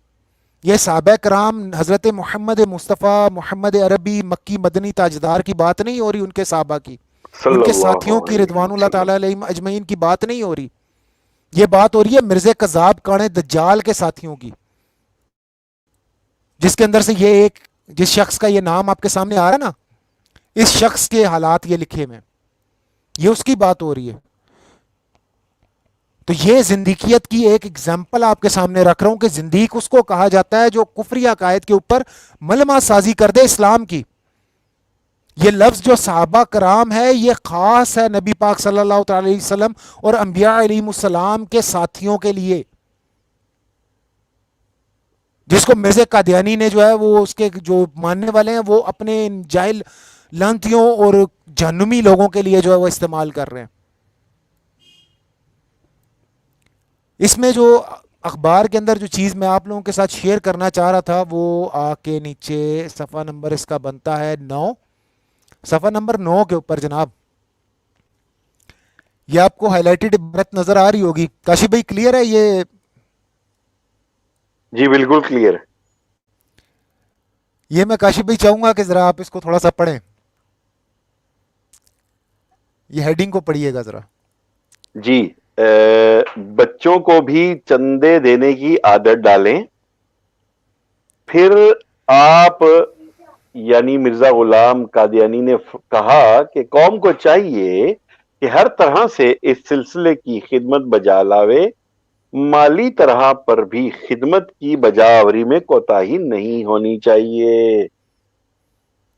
یہ صحابہ کرام حضرت محمد مصطفیٰ محمد عربی مکی مدنی تاجدار کی بات نہیں ہو رہی، ان کے صحابہ کی، ان صلی کے اللہ ساتھیوں کی علیہ رضوان اللہ وسلم. تعالیٰ علیہم اجمعین کی بات نہیں ہو رہی. یہ بات ہو رہی ہے مرزا کذاب کانے دجال کے ساتھیوں کی، جس کے اندر سے یہ ایک جس شخص کا یہ نام آپ کے سامنے آ رہا ہے نا، اس شخص کے حالات یہ لکھے میں، یہ اس کی بات ہو رہی ہے. تو یہ زندیقیت کی ایک اگزامپل آپ کے سامنے رکھ رہا ہوں کہ زندیق اس کو کہا جاتا ہے جو کفری عقائد کے اوپر ملمہ سازی کر دے اسلام کی. یہ لفظ جو صحابہ کرام ہے یہ خاص ہے نبی پاک صلی اللہ تعالی علیہ وسلم اور انبیاء علیہ السلام کے ساتھیوں کے لیے، جس کو مرزا قادیانی نے جو ہے وہ اس کے جو ماننے والے ہیں وہ اپنے جاہل لانتیوں اور جہنمی لوگوں کے لیے جو ہے وہ استعمال کر رہے ہیں. اس میں جو اخبار کے اندر جو چیز میں آپ لوگوں کے ساتھ شیئر کرنا چاہ رہا تھا وہ آ کے نیچے صفحہ نمبر اس کا بنتا ہے 9، صفحہ نمبر 9 کے اوپر جناب یہ آپ کو ہائی لائٹڈ عبارت نظر آ رہی ہوگی. کاشف بھائی کلیئر ہے یہ؟ جی بالکل کلیئر. یہ میں کاشف بھائی چاہوں گا کہ ذرا آپ اس کو تھوڑا سا پڑھیں، یہ ہیڈنگ کو پڑھیے گا ذرا. جی بچوں کو بھی چندے دینے کی عادت ڈالیں، پھر آپ یعنی مرزا غلام قادیانی نے کہا کہ قوم کو چاہیے کہ ہر طرح سے اس سلسلے کی خدمت بجا لاوے، مالی طرح پر بھی خدمت کی بجاوری میں کوتاہی نہیں ہونی چاہیے.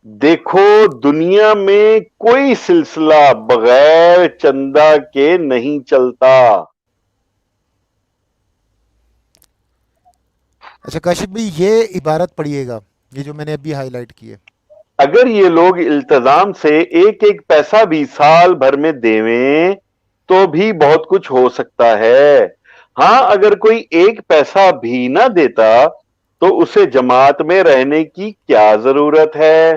دیکھو دنیا میں کوئی سلسلہ بغیر چندہ کے نہیں چلتا. اچھا کاشف بھائی یہ عبارت پڑھیے گا، یہ جو میں نے ابھی ہائی لائٹ کی ہے. اگر یہ لوگ التزام سے ایک ایک پیسہ بھی سال بھر میں دیویں تو بھی بہت کچھ ہو سکتا ہے. ہاں اگر کوئی ایک پیسہ بھی نہ دیتا تو اسے جماعت میں رہنے کی کیا ضرورت ہے؟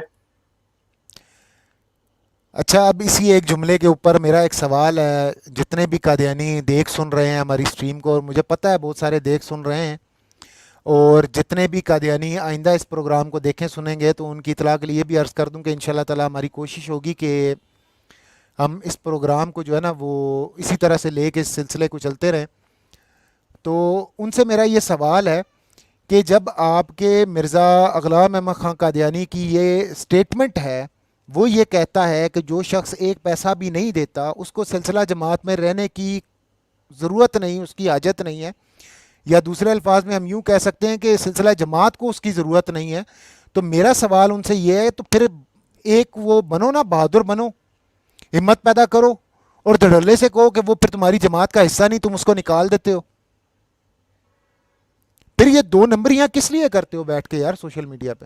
اچھا اب اسی ایک جملے کے اوپر میرا ایک سوال ہے. جتنے بھی قادیانی دیکھ سن رہے ہیں ہماری سٹریم کو، اور مجھے پتہ ہے بہت سارے دیکھ سن رہے ہیں، اور جتنے بھی قادیانی آئندہ اس پروگرام کو دیکھیں سنیں گے تو ان کی اطلاع کے لیے بھی عرض کر دوں کہ انشاءاللہ تعالی ہماری کوشش ہوگی کہ ہم اس پروگرام کو جو ہے نا وہ اسی طرح سے لے کے اس سلسلے کو چلتے رہیں. تو ان سے میرا یہ سوال ہے کہ جب آپ کے مرزا غلام احمد خان قادیانی کی یہ سٹیٹمنٹ ہے، وہ یہ کہتا ہے کہ جو شخص ایک پیسہ بھی نہیں دیتا اس کو سلسلہ جماعت میں رہنے کی ضرورت نہیں، اس کی حاجت نہیں ہے، یا دوسرے الفاظ میں ہم یوں کہہ سکتے ہیں کہ سلسلہ جماعت کو اس کی ضرورت نہیں ہے، تو میرا سوال ان سے یہ ہے تو پھر ایک وہ بنو نا، بہادر بنو، ہمت پیدا کرو اور دھڑلے سے کہو کہ وہ پھر تمہاری جماعت کا حصہ نہیں، تم اس کو نکال دیتے ہو. پھر یہ 2 نمبریاں کس لیے کرتے ہو بیٹھ کے یار سوشل میڈیا پہ؟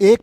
1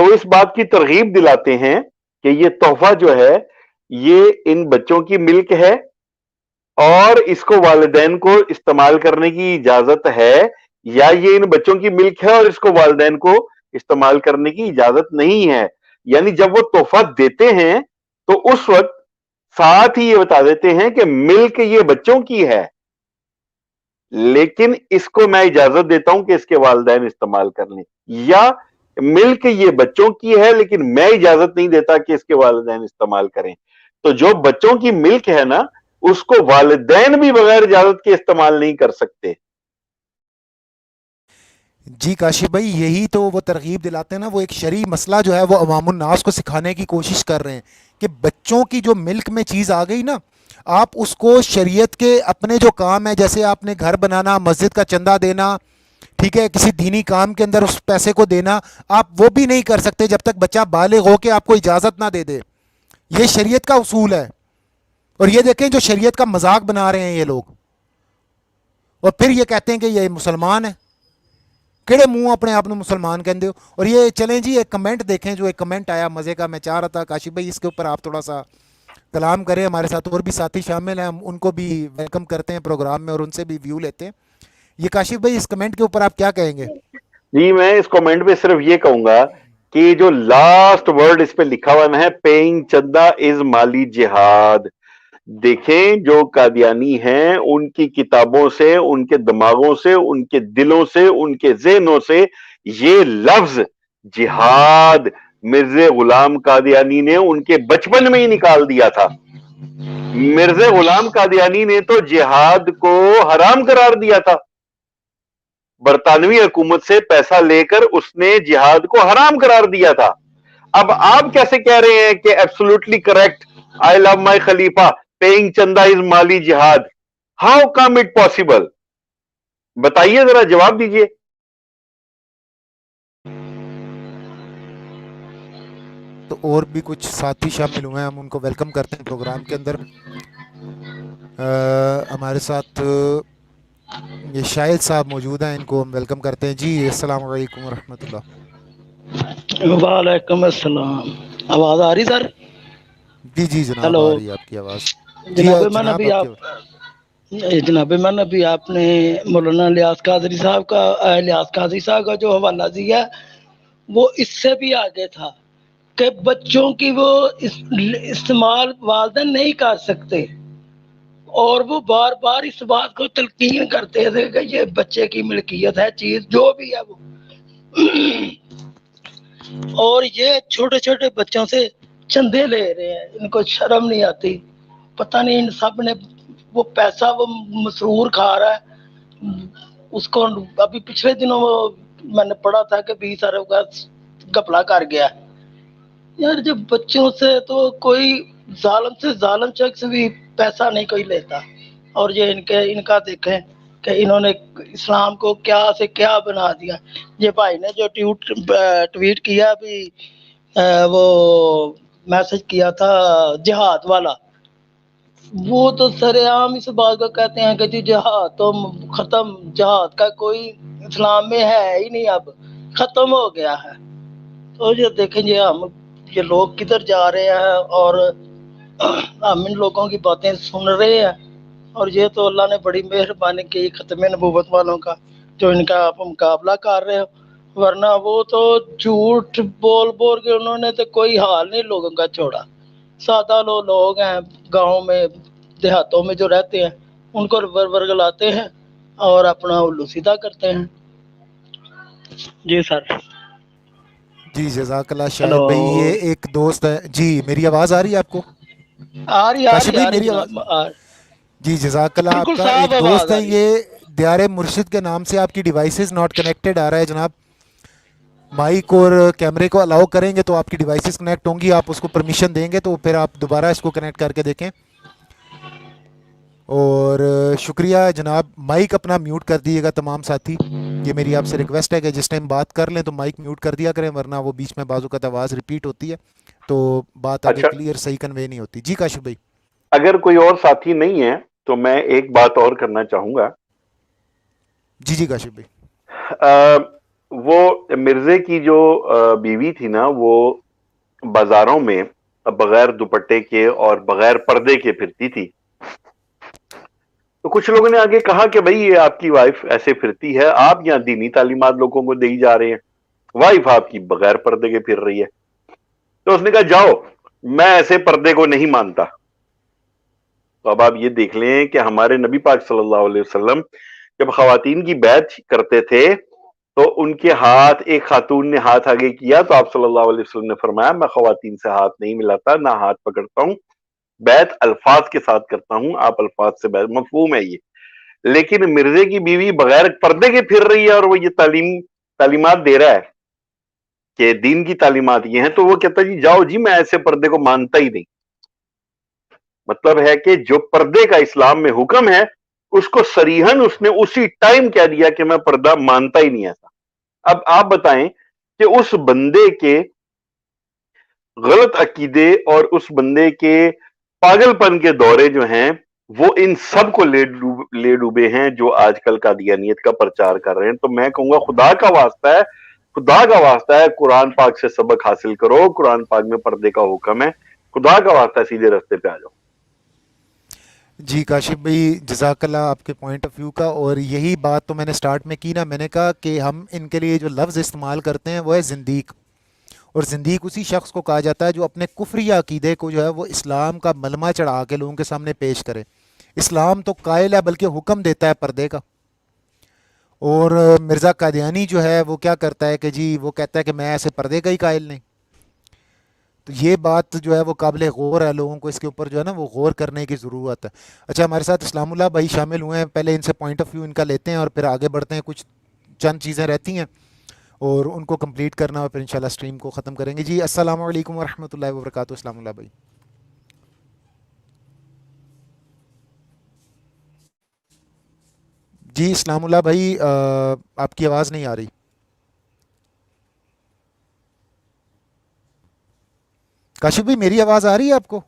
تو وہ اس بات کی ترغیب دلاتے ہیں کہ یہ تحفہ جو ہے یہ ان بچوں کی ملک ہے اور اس کو والدین کو استعمال کرنے کی اجازت ہے، یا یہ ان بچوں کی ملک ہے اور اس کو والدین کو استعمال کرنے کی اجازت نہیں ہے. یعنی جب وہ تحفہ دیتے ہیں تو اس وقت ساتھ ہی یہ بتا دیتے ہیں کہ ملک یہ بچوں کی ہے، لیکن اس کو میں اجازت دیتا ہوں کہ اس کے والدین استعمال کر لیں، یا ملک یہ بچوں کی ہے لیکن میں اجازت نہیں دیتا کہ اس کے والدین استعمال کریں. تو جو بچوں کی ملک ہے نا اس کو والدین بھی بغیر اجازت کے استعمال نہیں کر سکتے. جی کاشف بھائی، یہی تو وہ ترغیب دلاتے ہیں نا، وہ ایک شرعی مسئلہ جو ہے وہ عوام الناس کو سکھانے کی کوشش کر رہے ہیں کہ بچوں کی جو ملک میں چیز آ گئی نا، آپ اس کو شریعت کے اپنے جو کام ہے، جیسے آپ نے گھر بنانا، مسجد کا چندہ دینا، ٹھیک ہے، کسی دینی کام کے اندر اس پیسے کو دینا، آپ وہ بھی نہیں کر سکتے جب تک بچہ بالغ ہو کے آپ کو اجازت نہ دے دے. یہ شریعت کا اصول ہے. اور یہ دیکھیں جو شریعت کا مذاق بنا رہے ہیں یہ لوگ، اور پھر یہ کہتے ہیں کہ یہ مسلمان ہے. کہڑے منہ اپنے آپ نے مسلمان کہندے ہو. اور یہ چلیں جی ایک کمنٹ دیکھیں، جو ایک کمنٹ آیا مزے کا، میں چاہ رہا تھا کاشف بھائی اس کے اوپر آپ تھوڑا سا کلام کریں. ہمارے ساتھ اور بھی ساتھی شامل ہیں، ہم ان کو بھی ویلکم کرتے ہیں پروگرام میں اور ان سے بھی ویو لیتے ہیں. یہ کاشف بھائی اس کمنٹ کے اوپر آپ کیا کہیں گے؟ جی میں اس کمنٹ پہ صرف یہ کہوں گا کہ جو لاسٹ ورڈ اس پہ لکھا ہوا ہے پیئنگ چندہ از مالی جہاد. دیکھیں جو قادیانی ہیں ان کی کتابوں سے، ان کے دماغوں سے، ان کے دلوں سے، ان کے ذہنوں سے یہ لفظ جہاد مرزا غلام قادیانی نے ان کے بچپن میں ہی نکال دیا تھا. مرزا غلام قادیانی نے تو جہاد کو حرام قرار دیا تھا. برطانوی حکومت سے پیسہ لے کر اس نے جہاد کو حرام قرار دیا تھا. اب آپ کیسے کہہ رہے ہیں کہ ایبسولوٹلی کریکٹ، آئی لو مائی خلیفہ، پیئنگ چندہ از مالی جہاد؟ How come it possible? بتائیے، ذرا جواب دیجئے. تو اور بھی کچھ ساتھی شامل ہوئے ہیں، ہم ان کو ویلکم کرتے ہیں پروگرام کے اندر. ہمارے ساتھ یہ شاہد صاحب موجود ہیں، ان کو ہم ویلکم کرتے ہیں. جی السلام علیکم ورحمۃ اللہ. وعلیکم السلام. آواز آ رہی سر؟ جی جی جناب ہیلو آ رہی ہے آپ کی آواز. جی جناب من جناب ابھی آپ کی جناب من ابھی آپ نے مولانا الیاس قادری صاحب کا الیاس قادری صاحب کا جو حوالہ دیا وہ اس سے بھی آگے تھا کہ بچوں کی وہ استعمال والدین نہیں کر سکتے، اور وہ بار بار اس بات کو تلقین کرتے تھے کہ یہ بچے کی ملکیت ہے چیز جو بھی ہے وہ. اور یہ چھوٹے چھوٹے بچوں سے چندے لے رہے ہیں، ان کو شرم نہیں آتی. پتہ نہیں ان سب نے وہ پیسہ وہ مسرور کھا رہا ہے. اس کو ابھی پچھلے دنوں وہ میں نے پڑھا تھا کہ 20 ارب کا گھپلا کر گیا. یار جب بچوں سے تو کوئی ظالم سے ظالم شخص بھی پیسہ نہیں کوئی لیتا. اور یہ ان کا دیکھیں کہ انہوں نے اسلام کو کیا سے کیا بنا دیا. یہ بھائی نے جو ٹویٹ کیا بھی وہ میسج کیا تھا جہاد والا، وہ تو سر عام اس بات کو کہتے ہیں کہ جی جہاد تو ختم، جہاد کا کوئی اسلام میں ہے ہی نہیں، اب ختم ہو گیا ہے. تو یہ دیکھیں جی ہم یہ لوگ کدھر جا رہے ہیں، اور ہم ان لوگوں کی باتیں سن رہے ہیں. اور یہ تو اللہ نے بڑی مہربانی کی ختم نبوت والوں کا جو ان کا آپ مقابلہ کر رہے ہو، ورنہ وہ تو جھوٹ بول بول کے انہوں نے تو کوئی حال نہیں لوگوں کا چھوڑا. سادہ لوگ ہیں گاؤں میں دیہاتوں میں جو رہتے ہیں ان کو ورگلاتے ہیں اور اپنا الو سیدھا کرتے ہیں. جی سر. جی جزاک اللہ ہیلو، شاہد بھائی. یہ ایک دوست ہے. جی میری آواز آ رہی ہے آپ کو آ کاشف بھائی؟ رہی میری آواز جناب. جی جزاک اللہ. آپ بالکل کا صاف ایک آواز دوست آ ہے، رہی ہے. یہ دیار مرشد کے نام سے آپ کی ڈیوائسز ناٹ کنیکٹڈ آ رہا ہے جناب. مائک اور کیمرے کو الاؤ کریں گے تو آپ کی ڈیوائسز کنیکٹ ہوں گی. آپ اس کو پرمیشن دیں گے تو پھر آپ دوبارہ اس کو کنیکٹ کر کے دیکھیں. اور شکریہ جناب. مائک اپنا میوٹ کر دیجیے گا تمام ساتھی. یہ میری آپ سے ریکویسٹ ہے کہ جس ٹائم بات کر لیں تو مائک میوٹ کر دیا کریں، ورنہ وہ بیچ میں بعض اوقات آواز ریپیٹ ہوتی ہے تو بات آگے اچھا، کلیئر صحیح کنوے نہیں ہوتی. جی کاشف بھائی. اگر کوئی اور ساتھی نہیں ہے تو میں ایک بات اور کرنا چاہوں گا. جی جی کاشف بھائی. وہ مرزے کی جو بیوی تھی نا، وہ بازاروں میں بغیر دوپٹے کے اور بغیر پردے کے پھرتی تھی. تو کچھ لوگوں نے آگے کہا کہ بھئی یہ آپ کی وائف ایسے پھرتی ہے، آپ یہاں دینی تعلیمات لوگوں کو دی جا رہے ہیں، وائف آپ کی بغیر پردے کے پھر رہی ہے. تو اس نے کہا جاؤ، میں ایسے پردے کو نہیں مانتا. تو اب آپ یہ دیکھ لیں کہ ہمارے نبی پاک صلی اللہ علیہ وسلم جب خواتین کی بیعت کرتے تھے تو ان کے ہاتھ، ایک خاتون نے ہاتھ آگے کیا تو آپ صلی اللہ علیہ وسلم نے فرمایا میں خواتین سے ہاتھ نہیں ملاتا، نہ ہاتھ پکڑتا ہوں، بیعت الفاظ کے ساتھ کرتا ہوں. آپ الفاظ سے بیعت، مفہوم ہے یہ. لیکن مرزے کی بیوی بغیر پردے کے پھر رہی ہے اور وہ یہ تعلیمات دے رہا ہے کہ دین کی تعلیمات یہ ہیں، تو وہ کہتا ہے جی جاؤ جی، میں ایسے پردے کو مانتا ہی نہیں. مطلب ہے کہ جو پردے کا اسلام میں حکم ہے اس کو صریحاً اس نے اسی ٹائم کہہ دیا کہ میں پردہ مانتا ہی نہیں ایسا. اب آپ بتائیں کہ اس بندے کے غلط عقیدے اور اس بندے کے پاگل پن کے دورے جو ہیں وہ ان سب کو لے ڈوبے ہیں جو آج کل قادیانیت کا پرچار کر رہے ہیں. تو میں کہوں گا خدا کا واسطہ ہے، خدا کا واسطہ ہے، قرآن پاک سے سبق حاصل کرو. قرآن پاک میں پردے کا حکم ہے، خدا کا واسطہ ہے سیدھے رستے پہ آ جاؤ. جی کاشف بھائی جزاک اللہ آپ کے پوائنٹ آف ویو کا. اور یہی بات تو میں نے سٹارٹ میں کی نا، میں نے کہا کہ ہم ان کے لیے جو لفظ استعمال کرتے ہیں وہ ہے زندیق. اور زندیق اسی شخص کو کہا جاتا ہے جو اپنے کفری عقیدے کو جو ہے وہ اسلام کا ملمہ چڑھا کے لوگوں کے سامنے پیش کرے. اسلام تو قائل ہے بلکہ حکم دیتا ہے پردے کا. اور مرزا قادیانی جو ہے وہ کیا کرتا ہے کہ جی وہ کہتا ہے کہ میں ایسے پردے کا ہی قائل نہیں. تو یہ بات جو ہے وہ قابل غور ہے، لوگوں کو اس کے اوپر جو ہے نا وہ غور کرنے کی ضرورت ہے. اچھا ہمارے ساتھ اسلام اللہ بھائی شامل ہوئے ہیں، پہلے ان سے پوائنٹ آف ویو ان کا لیتے ہیں اور پھر آگے بڑھتے ہیں. کچھ چند چیزیں رہتی ہیں اور ان کو کمپلیٹ کرنا اور پھر انشاءاللہ اسٹریم کو ختم کریں گے. جی السلام علیکم ورحمۃ اللہ وبرکاتہ. اسلام اللہ بھائی. جی اسلام اللہ بھائی آپ کی آواز نہیں آ رہی. کاشف بھائی میری آواز آ رہی ہے آپ کو؟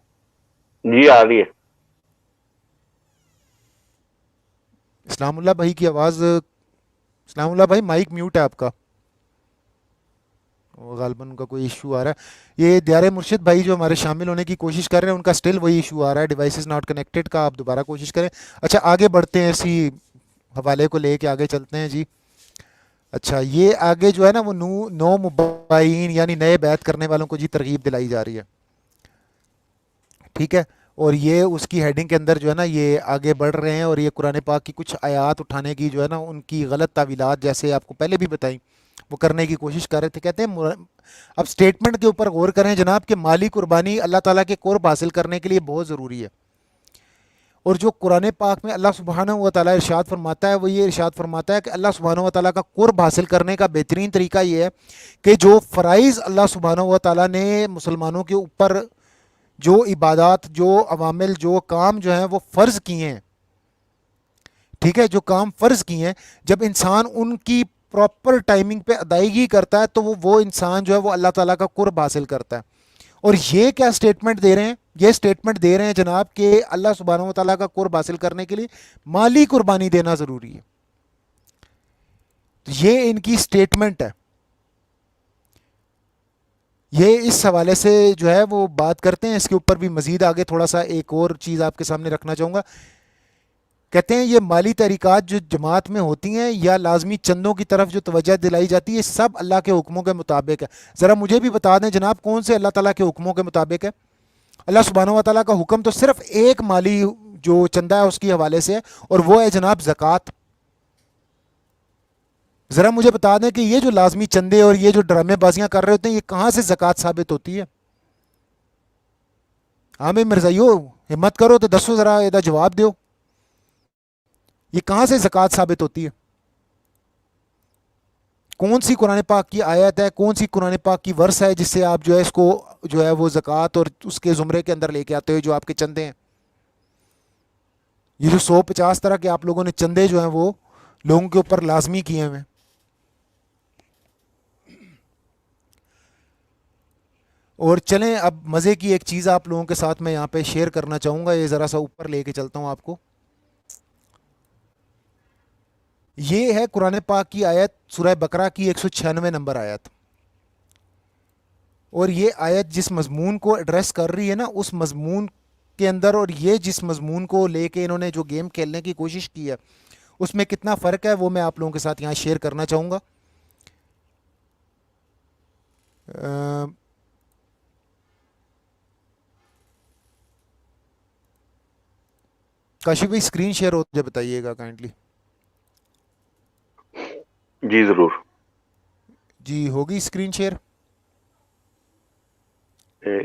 جی آ رہی ہے. اسلام اللہ بھائی کی آواز، اسلام اللہ بھائی مائک میوٹ ہے آپ کا، غالباً ان کا کوئی ایشو آ رہا ہے. یہ دیار مرشد بھائی جو ہمارے شامل ہونے کی کوشش کر رہے ہیں ان کا سٹل وہی ایشو آ رہا ہے، ڈیوائس از ناٹ کنیکٹڈ کا. آپ دوبارہ کوشش کریں. اچھا آگے بڑھتے ہیں، اسی حوالے کو لے کے آگے چلتے ہیں. جی اچھا یہ آگے جو ہے نا وہ نو مبائین یعنی نئے بیعت کرنے والوں کو جی ترغیب دلائی جا رہی ہے، ٹھیک ہے. اور یہ اس کی ہیڈنگ کے اندر جو ہے نا یہ آگے بڑھ رہے ہیں اور یہ قرآن پاک کی کچھ آیات اٹھانے کی جو ہے نا ان کی غلط تعویلات جیسے آپ کو پہلے بھی بتائیں وہ کرنے کی کوشش کر رہے تھے. کہتے ہیں اب سٹیٹمنٹ کے اوپر غور کریں جناب کہ مالی قربانی اللہ تعالیٰ کے قرب حاصل کرنے کے لیے بہت ضروری ہے. اور جو قرآن پاک میں اللہ سبحانہ و تعالیٰ ارشاد فرماتا ہے وہ یہ ارشاد فرماتا ہے کہ اللہ سبحانہ و تعالیٰ کا قرب حاصل کرنے کا بہترین طریقہ یہ ہے کہ جو فرائض اللہ سبحانہ و تعالیٰ نے مسلمانوں کے اوپر، جو عبادات، جو عوامل، جو کام جو ہیں وہ فرض کیے ہیں، ٹھیک ہے، جو کام فرض کیے ہیں، جب انسان ان کی پراپر ٹائمنگ پہ ادائیگی کرتا ہے تو وہ انسان جو ہے وہ اللہ تعالیٰ کا قرب حاصل کرتا ہے. اور یہ کیا سٹیٹمنٹ دے رہے ہیں؟ یہ سٹیٹمنٹ دے رہے ہیں جناب کہ اللہ سبحانہ و تعالیٰ کا قرب حاصل کرنے کے لیے مالی قربانی دینا ضروری ہے. تو یہ ان کی سٹیٹمنٹ ہے. یہ اس حوالے سے جو ہے وہ بات کرتے ہیں. اس کے اوپر بھی مزید آگے تھوڑا سا ایک اور چیز آپ کے سامنے رکھنا چاہوں گا. کہتے ہیں یہ مالی تحریکات جو جماعت میں ہوتی ہیں یا لازمی چندوں کی طرف جو توجہ دلائی جاتی ہے سب اللہ کے حکموں کے مطابق ہے. ذرا مجھے بھی بتا دیں جناب کون سے اللہ تعالیٰ کے حکموں کے مطابق ہے؟ اللہ سبحانہ و تعالیٰ کا حکم تو صرف ایک مالی جو چندہ ہے اس کے حوالے سے ہے اور وہ ہے جناب زکوٰۃ. ذرا مجھے بتا دیں کہ یہ جو لازمی چندے اور یہ جو ڈرامے بازیاں کر رہے ہوتے ہیں یہ کہاں سے زکوٰۃ ثابت ہوتی ہے؟ عامر مرزائیو ہمت کرو تو دسو ذرا یہ جواب دیو، یہ کہاں سے زکوٰۃ ثابت ہوتی ہے؟ کون سی قرآن پاک کی آیت ہے، کون سی قرآن پاک کی ورس ہے جس سے آپ جو ہے اس کو جو ہے وہ زکوٰۃ اور اس کے زمرے کے اندر لے کے آتے ہو جو آپ کے چندے ہیں؟ یہ جو 150 طرح کے آپ لوگوں نے چندے جو ہیں وہ لوگوں کے اوپر لازمی کیے ہوئے ہیں. اور چلیں اب مزے کی ایک چیز آپ لوگوں کے ساتھ میں یہاں پہ شیئر کرنا چاہوں گا. یہ ذرا سا اوپر لے کے چلتا ہوں آپ کو. یہ ہے قرآن پاک کی آیت سورہ بقرہ کی 196 نمبر آیت، اور یہ آیت جس مضمون کو ایڈریس کر رہی ہے نا اس مضمون کے اندر، اور یہ جس مضمون کو لے کے انہوں نے جو گیم کھیلنے کی کوشش کی ہے اس میں کتنا فرق ہے وہ میں آپ لوگوں کے ساتھ یہاں شیئر کرنا چاہوں گا۔ کاشف بھائی اسکرین شیئر ہو تو بتائیے گا کائنڈلی۔ جی ضرور۔ جی ہوگی اسکرین شیئر؟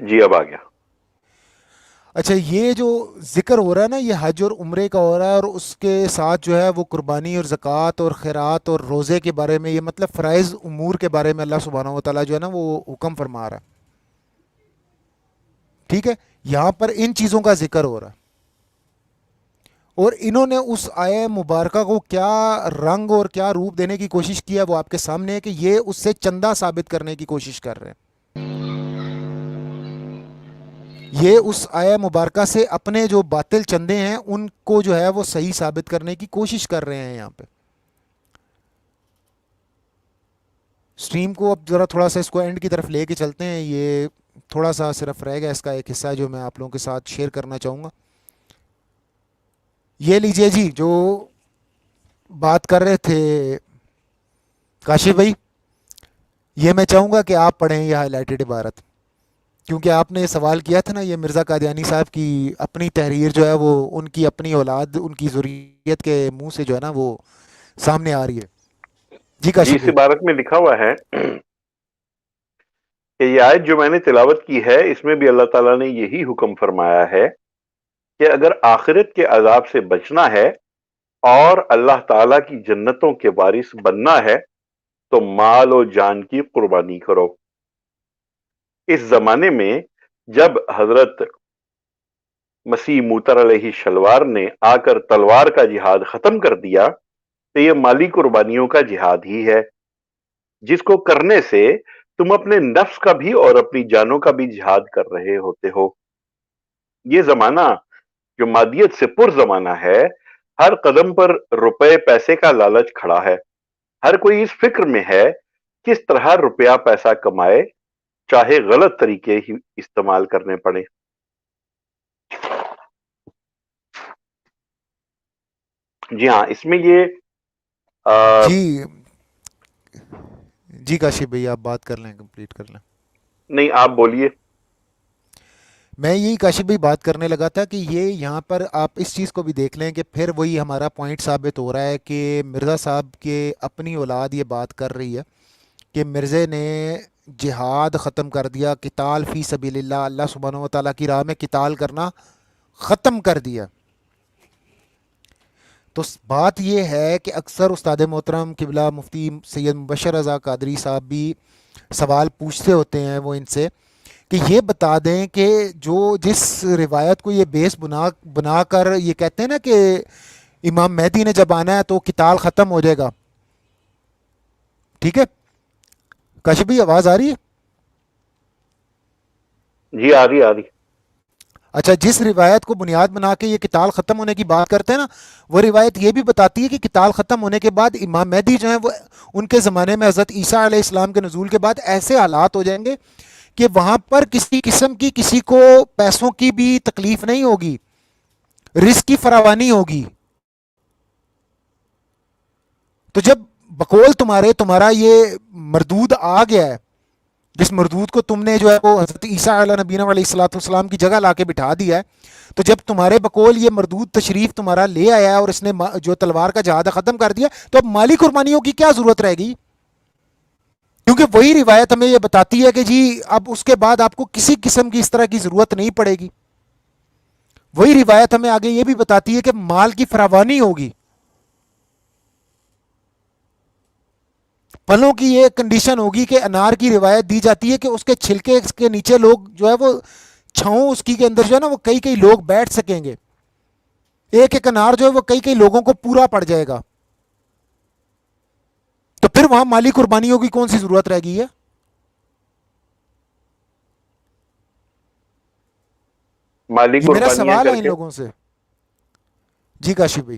جی اب آ گیا۔ اچھا، یہ جو ذکر ہو رہا ہے نا یہ حج اور عمرے کا ہو رہا ہے، اور اس کے ساتھ جو ہے وہ قربانی اور زکوٰۃ اور خیرات اور روزے کے بارے میں، یہ مطلب فرائض امور کے بارے میں اللہ سبحانہ و تعالیٰ جو ہے نا وہ حکم فرما رہا ہے، ٹھیک ہے؟ یہاں پر ان چیزوں کا ذکر ہو رہا ہے، اور انہوں نے اس آیہ مبارکہ کو کیا رنگ اور کیا روپ دینے کی کوشش کی ہے وہ آپ کے سامنے ہے، کہ یہ اس سے چندہ ثابت کرنے کی کوشش کر رہے ہیں۔ یہ اس آیہ مبارکہ سے اپنے جو باطل چندے ہیں ان کو جو ہے وہ صحیح ثابت کرنے کی کوشش کر رہے ہیں۔ یہاں پہ سٹریم کو اب ذرا تھوڑا سا اس کو اینڈ کی طرف لے کے چلتے ہیں، یہ تھوڑا سا صرف رہ گیا اس کا ایک حصہ جو میں آپ لوگوں کے ساتھ شیئر کرنا چاہوں گا۔ یہ لیجئے جی، جو بات کر رہے تھے کاشف بھائی، یہ میں چاہوں گا کہ آپ پڑھیں یہ ہائی لائٹڈ عبارت، کیونکہ آپ نے یہ سوال کیا تھا نا، یہ مرزا قادیانی صاحب کی اپنی تحریر جو ہے وہ ان کی اپنی اولاد، ان کی ذریت کے منہ سے جو ہے نا وہ سامنے آ رہی ہے۔ جی جی کاشف اس بھائی۔ عبارت میں لکھا ہوا ہے کہ یہ آیت جو میں نے تلاوت کی ہے اس میں بھی اللہ تعالیٰ نے یہی حکم فرمایا ہے کہ اگر آخرت کے عذاب سے بچنا ہے اور اللہ تعالیٰ کی جنتوں کے وارث بننا ہے تو مال و جان کی قربانی کرو۔ اس زمانے میں جب حضرت مسیح موتر علیہ شلوار نے آ کر تلوار کا جہاد ختم کر دیا تو یہ مالی قربانیوں کا جہاد ہی ہے، جس کو کرنے سے تم اپنے نفس کا بھی اور اپنی جانوں کا بھی جہاد کر رہے ہوتے ہو۔ یہ زمانہ جو مادیت سے پر زمانہ ہے، ہر قدم پر روپے پیسے کا لالچ کھڑا ہے، ہر کوئی اس فکر میں ہے کس طرح روپیہ پیسہ کمائے، چاہے غلط طریقے ہی استعمال کرنے پڑے۔ جی ہاں، اس میں یہ جی جی کاشف بھائی آپ بات کر لیں، کمپلیٹ کر لیں۔ نہیں آپ بولیے۔ میں یہی کاشف بھائی بات کرنے لگا تھا کہ یہ یہاں پر آپ اس چیز کو بھی دیکھ لیں کہ پھر وہی ہمارا پوائنٹ ثابت ہو رہا ہے کہ مرزا صاحب کے اپنی اولاد یہ بات کر رہی ہے کہ مرزے نے جہاد ختم کر دیا، قتال فی سبیل اللہ، اللہ سبحانہ و تعالیٰ کی راہ میں قتال کرنا ختم کر دیا۔ تو بات یہ ہے کہ اکثر استاد محترم قبلہ مفتی سید مبشر رضا قادری صاحب بھی سوال پوچھتے ہوتے ہیں وہ ان سے کہ یہ بتا دیں کہ جو جس روایت کو یہ بیس بنا کر یہ کہتے ہیں نا کہ امام مہدی نے جب آنا ہے تو قتال ختم ہو جائے گا، ٹھیک ہے؟ کاشف بھائی آواز آ رہی ہے؟ جی آ رہی۔ اچھا، جس روایت کو بنیاد بنا کے یہ قتال ختم ہونے کی بات کرتے ہیں نا، وہ روایت یہ بھی بتاتی ہے کہ قتال ختم ہونے کے بعد امام مہدی جو ہیں وہ ان کے زمانے میں حضرت عیسیٰ علیہ السلام کے نزول کے بعد ایسے حالات ہو جائیں گے کہ وہاں پر کسی قسم کی کسی کو پیسوں کی بھی تکلیف نہیں ہوگی، رزق کی فراوانی ہوگی۔ تو جب بقول تمہارا یہ مردود آ گیا ہے، جس مردود کو تم نے جو ہے وہ حضرت عیسیٰ علیہ نبینا علیہ الصلوۃ والسلام کی جگہ لا کے بٹھا دیا ہے، تو جب تمہارے بقول یہ مردود تشریف تمہارا لے آیا ہے اور اس نے جو تلوار کا جہاد ختم کر دیا، تو اب مالی قربانیوں کی کیا ضرورت رہے گی؟ کیونکہ وہی روایت ہمیں یہ بتاتی ہے کہ جی اب اس کے بعد آپ کو کسی قسم کی اس طرح کی ضرورت نہیں پڑے گی۔ وہی روایت ہمیں آگے یہ بھی بتاتی ہے کہ مال کی فراوانی ہوگی۔ پھلوں کی یہ کنڈیشن ہوگی کہ انار کی روایت دی جاتی ہے کہ اس کے چھلکے کے نیچے لوگ جو ہے وہ چھاؤں اس کی کے اندر جو ہے نا وہ کئی لوگ بیٹھ سکیں گے، ایک ایک انار جو ہے وہ کئی لوگوں کو پورا پڑ جائے گا۔ تو پھر وہاں مالی قربانیوں کی کون سی ضرورت رہ گئی ہے؟ مالی یہ میرا قربانیاں سوال ہے کر ان کے لوگوں سے۔ جی کاشف بھائی۔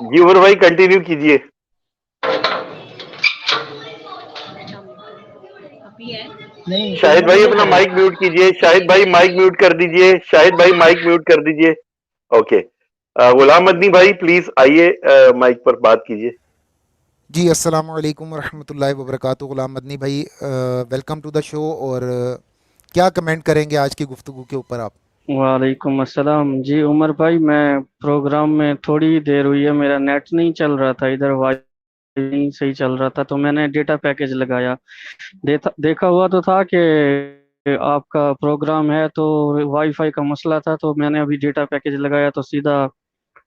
جی عمر بھائی کنٹینیو کیجیے. شاہد بھائی اپنا مائک میوٹ کیجیے. شاہد بھائی مائک میوٹ کر دیجیے. شاہد بھائی مائک میوٹ کر دیجیے. اوکے. غلام مدنی بھائی پلیز آئیے مائک پر بات کیجیے. جی السلام علیکم ورحمۃ اللہ وبرکاتہ. غلام مدنی بھائی ویلکم ٹو دا شو. اور کیا کمنٹ کریں گے آج کی گفتگو کے اوپر آپ؟ وعلیکم السلام. جی عمر بھائی، میں پروگرام میں تھوڑی دیر ہوئی ہے، میرا نیٹ نہیں چل رہا تھا ادھر، وائی نہیں صحیح چل رہا تھا، تو میں نے ڈیٹا پیکیج لگایا. دیکھا ہوا تو تھا کہ آپ کا پروگرام ہے، تو وائی فائی کا مسئلہ تھا، تو میں نے ابھی ڈیٹا پیکیج لگایا تو سیدھا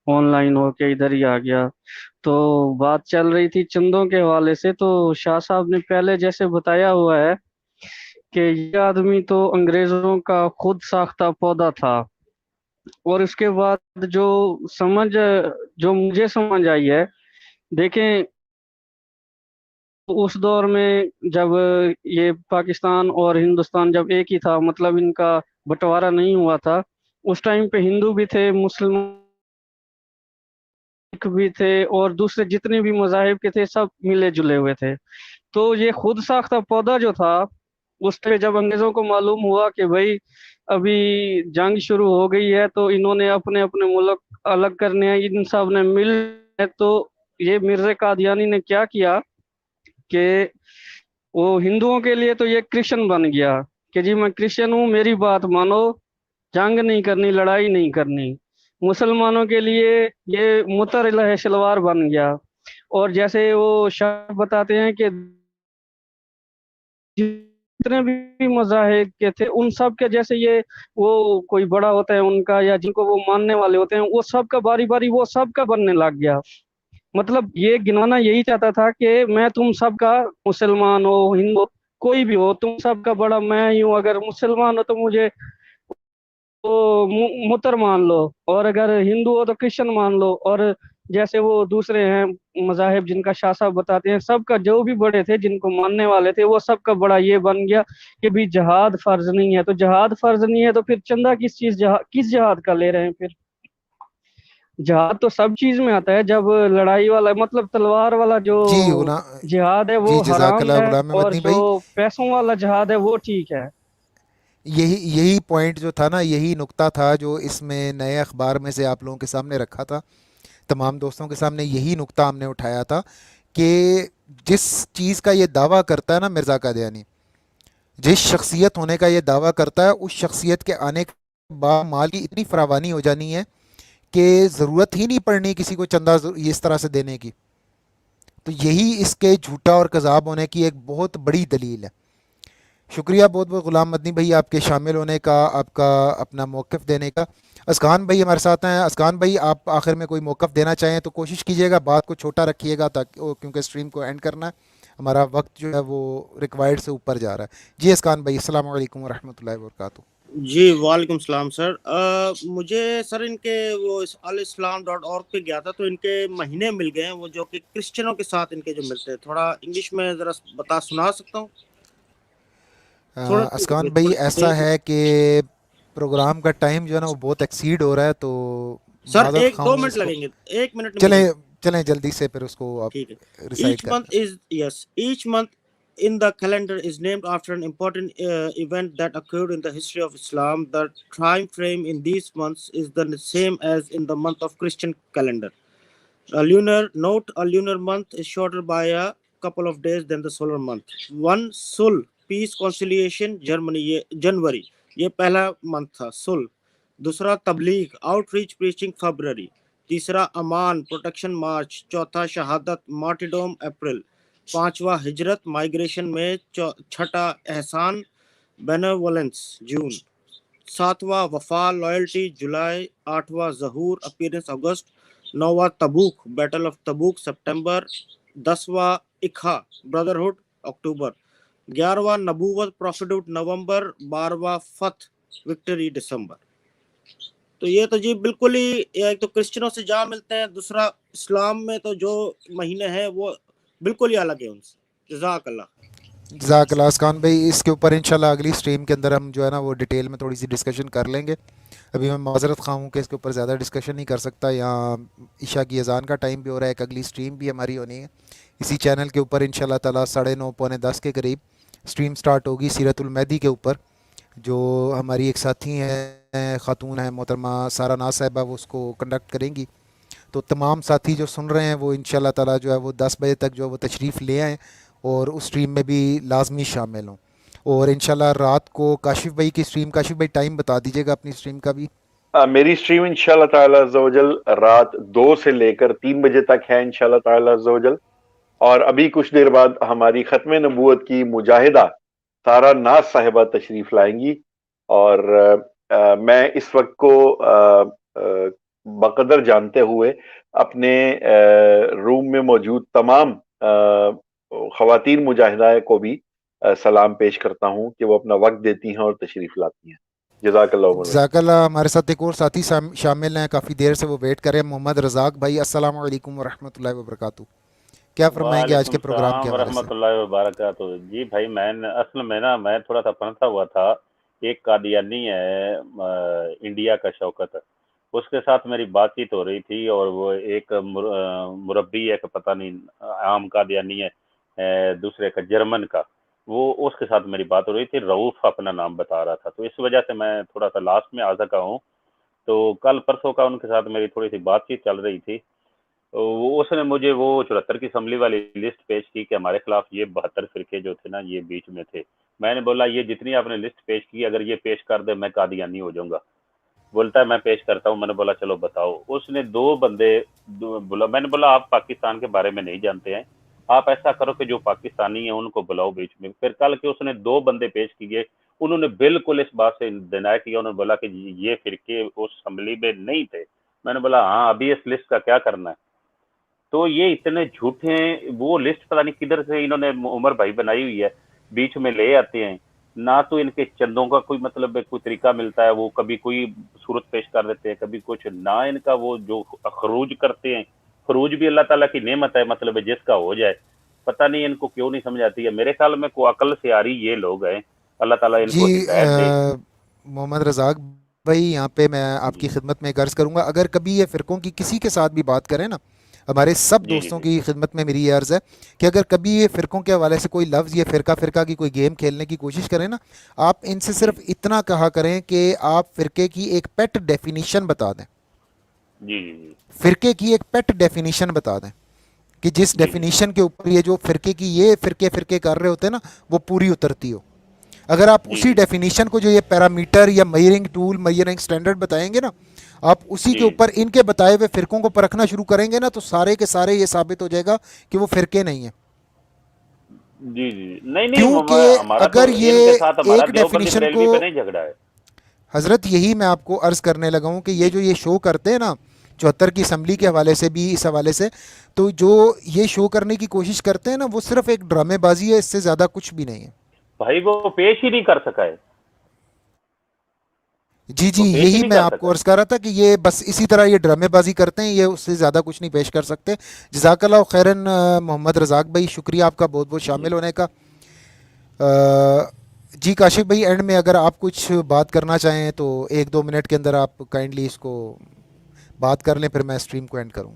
آن لائن ہو کے ادھر ہی آ گیا. تو بات چل رہی تھی چندوں کے حوالے سے، تو شاہ صاحب نے پہلے جیسے بتایا ہوا ہے کہ یہ آدمی تو انگریزوں کا خود ساختہ پودا تھا. اور اس کے بعد جو مجھے سمجھ آئی ہے، دیکھیں اس دور میں جب یہ پاکستان اور ہندوستان جب ایک ہی تھا، مطلب ان کا بٹوارا نہیں ہوا تھا، اس ٹائم پہ ہندو بھی تھے، مسلمان بھی تھے، اور دوسرے جتنے بھی مذاہب کے تھے سب ملے جلے ہوئے تھے. تو یہ خود ساختہ پودا جو تھا، اس پہ جب انگریزوں کو معلوم ہوا کہ بھائی ابھی جنگ شروع ہو گئی ہے، تو انہوں نے اپنے ملک الگ کرنے ہیں، ان سب نے مل، تو یہ مرزا قادیانی نے کیا کیا کہ وہ ہندوؤں کے لیے تو یہ کرسچن بن گیا کہ جی میں کرسچن ہوں، میری بات مانو، جنگ نہیں کرنی، لڑائی نہیں کرنی. مسلمانوں کے لیے یہ متر الہ شلوار بن گیا. اور جیسے وہ شاہ بتاتے ہیں کہ جتنے بھی مذاہب کے تھے ان سب کے جیسے یہ وہ کوئی بڑا ہوتا ہے ان کا، یا جن کو وہ ماننے والے ہوتے ہیں، وہ سب کا باری باری وہ سب کا بننے لگ گیا. مطلب یہ گنوانا یہی چاہتا تھا کہ میں تم سب کا، مسلمان ہو ہندو کوئی بھی ہو، تم سب کا بڑا میں ہی ہوں. اگر مسلمان ہو تو مجھے تو متر مان لو، اور اگر ہندو ہو تو کرسچن مان لو. اور جیسے وہ دوسرے ہیں مذاہب جن کا شاہ صاحب بتاتے ہیں، سب کا جو بھی بڑے تھے جن کو ماننے والے تھے، وہ سب کا بڑا یہ بن گیا کہ بھی جہاد فرض نہیں ہے. تو جہاد فرض نہیں ہے تو پھر چندہ کس جہاد کا لے رہے ہیں؟ پھر جہاد تو سب چیز میں آتا ہے. جب لڑائی والا مطلب تلوار والا جو جی جہاد ہے وہ جی جزاک حرام اللہ ہے، غلام اور مدنی جو بھائی. پیسوں والا جہاد ہے وہ ٹھیک ہے. یہی پوائنٹ جو تھا نا، یہی نقطہ تھا جو اس میں نئے اخبار میں سے آپ لوگوں کے سامنے رکھا تھا، تمام دوستوں کے سامنے یہی نقطہ ہم نے اٹھایا تھا کہ جس چیز کا یہ دعویٰ کرتا ہے نا مرزا قادیانی، جس شخصیت ہونے کا یہ دعویٰ کرتا ہے، اس شخصیت کے آنے کے بعد مال کی اتنی فراوانی ہو جانی ہے کہ ضرورت ہی نہیں پڑنی کسی کو چندہ اس طرح سے دینے کی. تو یہی اس کے جھوٹا اور کذاب ہونے کی ایک بہت بڑی دلیل ہے. شکریہ بہت بہت غلام مدنی بھائی آپ کے شامل ہونے کا، آپ کا اپنا موقف دینے کا. اسکان بھائی ہمارے ساتھ ہیں. اسکان بھائی آپ آخر میں کوئی موقف دینا چاہیں تو کوشش کیجیے گا بات کو چھوٹا رکھیے گا، تاکہ کیونکہ اسٹریم کو اینڈ کرنا ہے، ہمارا وقت جو ہے وہ ریکوائرڈ سے اوپر جا رہا ہے. جی اسکان بھائی السلام علیکم ورحمۃ اللہ وبرکاتہ. جی وعلیکم السلام سر. مجھے سر ان کے وہ alislam.org پہ گیا تھا، تو ان کے مہینے مل گئے ہیں وہ جو کہ کرسچنوں کے ساتھ ان کے جو ملتے ہیں. تھوڑا انگلش میں ذرا سنا سکتا ہوں تھوڑا؟ اسکان بھائی ایسا ہے کہ پروگرام کا ٹائم جو ہے نا وہ بہت ایکسیڈ ہو رہا ہے، تو سر معذرت خواہ 2 ہوں منٹ اس کو. لگیں گے، 1 منٹ میں چلیں جلدی سے پھر اس کو ٹھیک ہے. آپ ریسائٹ کر دیں. Each month in the calendar is named after an important event that occurred in the history of Islam. The time frame in these months is the same as in the month of Christian calendar. A lunar month is shorter by a couple of days than the solar month. One Sul, peace conciliation, January. یہ پہلا منتھ تھا سل. دوسرا تبلیغ آؤٹ ریچ پریچنگ فیبرری. تیسرا امان پروٹیکشن مارچ. چوتھا شہادت مارٹیڈوم اپریل. پانچواں ہجرت مائگریشن میں. چھٹا احسان بینیولنس جون. ساتواں وفا لائلٹی جولائی. آٹھواں ظہور اپیرنس اگست. نواں تبوک بیٹل آف تبوک سپٹمبر. 10واں اکھا بردرہڈ اکتوبر. 11واں نبوت پروفیٹہڈ نومبر. 12واں فتح وکٹری دسمبر. تو یہ تو جی بالکل ہی ایک تو کرسچنوں سے جہاں ملتے ہیں، دوسرا اسلام میں تو جو مہینے ہیں وہ بالکل ہی الگ ہے ان سے. جزاک اللہ. جزاک اللہ اسکان بھائی، اس کے اوپر انشاءاللہ اگلی سٹریم کے اندر ہم جو ہے نا وہ ڈیٹیل میں تھوڑی سی ڈسکشن کر لیں گے. ابھی میں معذرت خواہ ہوں کہ اس کے اوپر زیادہ ڈسکشن نہیں کر سکتا. یہاں عشاء کی اذان کا ٹائم بھی ہو رہا ہے. ایک اگلی سٹریم بھی ہماری ہونی ہے اسی چینل کے اوپر انشاءاللہ تعالیٰ 9:30 پونے 10 کے قریب سٹریم سٹارٹ ہوگی سیرت المہدی کے اوپر. جو ہماری ایک ساتھی ہیں خاتون ہیں محترمہ سارہ ناز صاحبہ، وہ اس کو کنڈکٹ کریں گی. تو تمام ساتھی جو سن رہے ہیں وہ انشاءاللہ تعالیٰ جو ہے وہ 10 بجے تک جو ہے وہ تشریف لے آئیں اور اس سٹریم میں بھی لازمی شامل ہوں. اور انشاءاللہ رات کو کاشف بھائی کی سٹریم، کاشف بھائی ٹائم بتا دیجیے گا اپنی سٹریم کا بھی. میری سٹریم انشاءاللہ تعالی عز و جل رات 2 سے لے کر 3 بجے تک ہے انشاءاللہ تعالی عز و جل. اور ابھی کچھ دیر بعد ہماری ختم نبوت کی مجاہدہ سارہ ناز صاحبہ تشریف لائیں گی. اور میں اس وقت کو بقدر جانتے ہوئے اپنے روم میں موجود تمام خواتین مجاہدہ کو بھی سلام پیش کرتا ہوں کہ وہ اپنا وقت دیتی ہیں اور تشریف لاتی ہیں. جزاک اللہ عمر بھائی. جزاک اللہ. ہمارے ساتھ ایک اور ساتھی شامل ہیں، کافی دیر سے وہ ویٹ کریں، محمد رزاق بھائی. السلام علیکم ورحمۃ اللہ وبرکاتہ. کیا فرمائیں گے آج کے وعلیکم پروگرام کے السلام حوالے سے؟ ورحمۃ اللہ وبرکاتہ. جی بھائی، اصل میں نا میں تھوڑا سا پھنسا ہوا تھا. ایک قادیانی ہے انڈیا کا، شوکت، اس کے ساتھ میری بات چیت ہو رہی تھی، اور وہ ایک مربی ہے کہ پتہ نہیں عام قادیانی ہے دوسرے کا، جرمن کا، وہ اس کے ساتھ میری بات ہو رہی تھی. رؤوف اپنا نام بتا رہا تھا، تو اس وجہ سے میں تھوڑا سا لاسٹ میں آ سکا ہوں. تو کل پرسوں کا ان کے ساتھ میری تھوڑی سی بات چیت چل رہی تھی. اس نے مجھے وہ 74 کی اسمبلی والی لسٹ پیش کی کہ ہمارے خلاف یہ 72 فرقے جو تھے نا یہ بیچ میں تھے. میں نے بولا یہ جتنی آپ نے لسٹ پیش کی اگر یہ پیش کر دے میں قادیانی ہو جاؤں گا. بولتا ہے میں پیش کرتا ہوں. میں نے بولا چلو بتاؤ. اس نے 2 بندے بولا. میں نے بولا آپ پاکستان کے بارے میں نہیں جانتے ہیں، آپ ایسا کرو کہ جو پاکستانی ہیں ان کو بلاؤ بیچ میں. پھر کل کے اس نے 2 بندے پیش کیے، انہوں نے بالکل اس بات سے ڈینائی کیا. انہوں نے بولا کہ یہ فرقے اس اسمبلی میں نہیں تھے. میں نے بولا ہاں ابھی اس لسٹ کا کیا کرنا ہے؟ تو یہ اتنے جھوٹے ہیں. وہ لسٹ پتہ نہیں کدھر سے انہوں نے عمر بھائی بنائی ہوئی ہے، بیچ میں لے آتے ہیں. نہ تو ان کے چندوں کا کوئی مطلب ہے، کوئی طریقہ ملتا ہے. وہ کبھی کوئی صورت پیش کر دیتے ہیں، کبھی کچھ. نہ ان کا وہ جو خروج کرتے ہیں، خروج بھی اللہ تعالیٰ کی نعمت ہے، مطلب ہے جس کا ہو جائے. پتہ نہیں ان کو کیوں نہیں سمجھ آتی ہے. میرے خیال میں کو عقل سے آ رہی یہ لوگ ہیں. اللہ تعالیٰ ان جی کو ہدایت دے. محمد رزاق بھائی، یہاں پہ میں آپ جی کی خدمت میں ایک عرض کروں گا، اگر کبھی یہ فرقوں کی کسی کے ساتھ بھی بات کریں نا، ہمارے سب جی جی دوستوں جی کی خدمت میں میری یہ عرض ہے کہ اگر کبھی یہ فرقوں کے حوالے سے کوئی لفظ یہ فرقہ کی کوئی گیم کھیلنے کی کوشش کریں نا، آپ ان سے جی صرف اتنا کہا کریں کہ آپ فرقے کی ایک پیٹ ڈیفینیشن بتا دیں. جی جی فرقے کی ایک پیٹ ڈیفینیشن بتا دیں کہ جس جی جی ڈیفینیشن کے اوپر یہ جو فرقے کی یہ فرقے کر رہے ہوتے ہیں نا وہ پوری اترتی ہو. اگر آپ جی اسی جی ڈیفینیشن کو جو یہ پیرامیٹر یا میئرنگ ٹول میئرنگ سٹینڈرڈ بتائیں گے نا، آپ اسی کے جی اوپر ان کے بتائے ہوئے فرقوں کو پرکھنا شروع کریں گے نا، تو سارے کے سارے یہ ثابت ہو جائے گا کہ وہ فرقے نہیں ہیں. جی جی. نہیں نہیں، کیونکہ ہمارا تو اگر ان کے یہ ساتھ ہمارا ایک دیوبندی ڈیفینیشن کو، بریلوی پہ نہیں جھگڑا ہے. حضرت یہی میں آپ کو عرض کرنے لگا ہوں کہ یہ جی جو یہ شو کرتے ہیں نا 74 کی اسمبلی کے جی حوالے سے بھی، اس حوالے سے تو جو یہ شو کرنے کی کوشش کرتے ہیں نا وہ صرف ایک ڈرامے بازی ہے، اس سے زیادہ کچھ بھی نہیں ہے. بھائی وہ پیش ہی نہیں کر سکا ہے. جی جی، وہ پیش ہی یہی نہیں میں کر آپ سکا کو عرض کر رہا تھا کہ یہ بس اسی طرح یہ ڈرامے بازی کرتے ہیں، یہ اس سے زیادہ کچھ نہیں پیش کر سکتے. جزاک اللہ خیرن محمد رزاق بھائی، شکریہ آپ کا بہت بہت ہے. جی شامل ہونے کا. جی کاشف بھائی، اینڈ میں اگر آپ کچھ بات کرنا چاہیں تو 1-2 منٹ کے اندر آپ کائنڈلی اس کو بات کر لیں، پھر میں اسٹریم کو اینڈ کروں.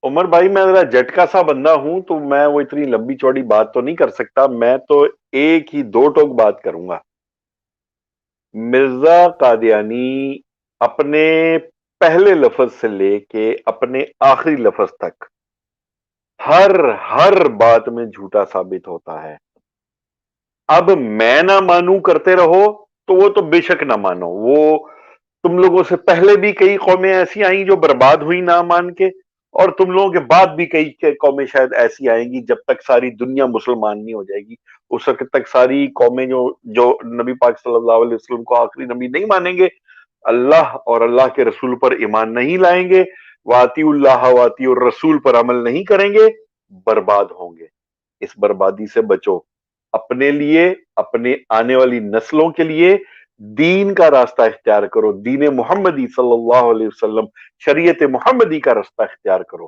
عمر بھائی میں ذرا جھٹکا سا بندہ ہوں تو میں وہ اتنی لمبی چوڑی بات تو نہیں کر سکتا. میں تو ایک ہی 2 ٹوک بات کروں گا. مرزا قادیانی اپنے پہلے لفظ سے لے کے اپنے آخری لفظ تک ہر بات میں جھوٹا ثابت ہوتا ہے. اب میں نہ مانوں کرتے رہو تو وہ تو بے شک نہ مانو. وہ تم لوگوں سے پہلے بھی کئی قومیں ایسی آئیں جو برباد ہوئی نہ مان کے، اور تم لوگوں کے بعد بھی کئی قومیں شاید ایسی آئیں گی. جب تک ساری دنیا مسلمان نہیں ہو جائے گی اس وقت تک ساری قومیں جو نبی پاک صلی اللہ علیہ وسلم کو آخری نبی نہیں مانیں گے، اللہ اور اللہ کے رسول پر ایمان نہیں لائیں گے، واطی اللہ واطی الرسول پر عمل نہیں کریں گے، برباد ہوں گے. اس بربادی سے بچو. اپنے لیے، اپنے آنے والی نسلوں کے لیے دین کا راستہ اختیار کرو. دین محمدی صلی اللہ علیہ وسلم، شریعت محمدی کا راستہ اختیار کرو.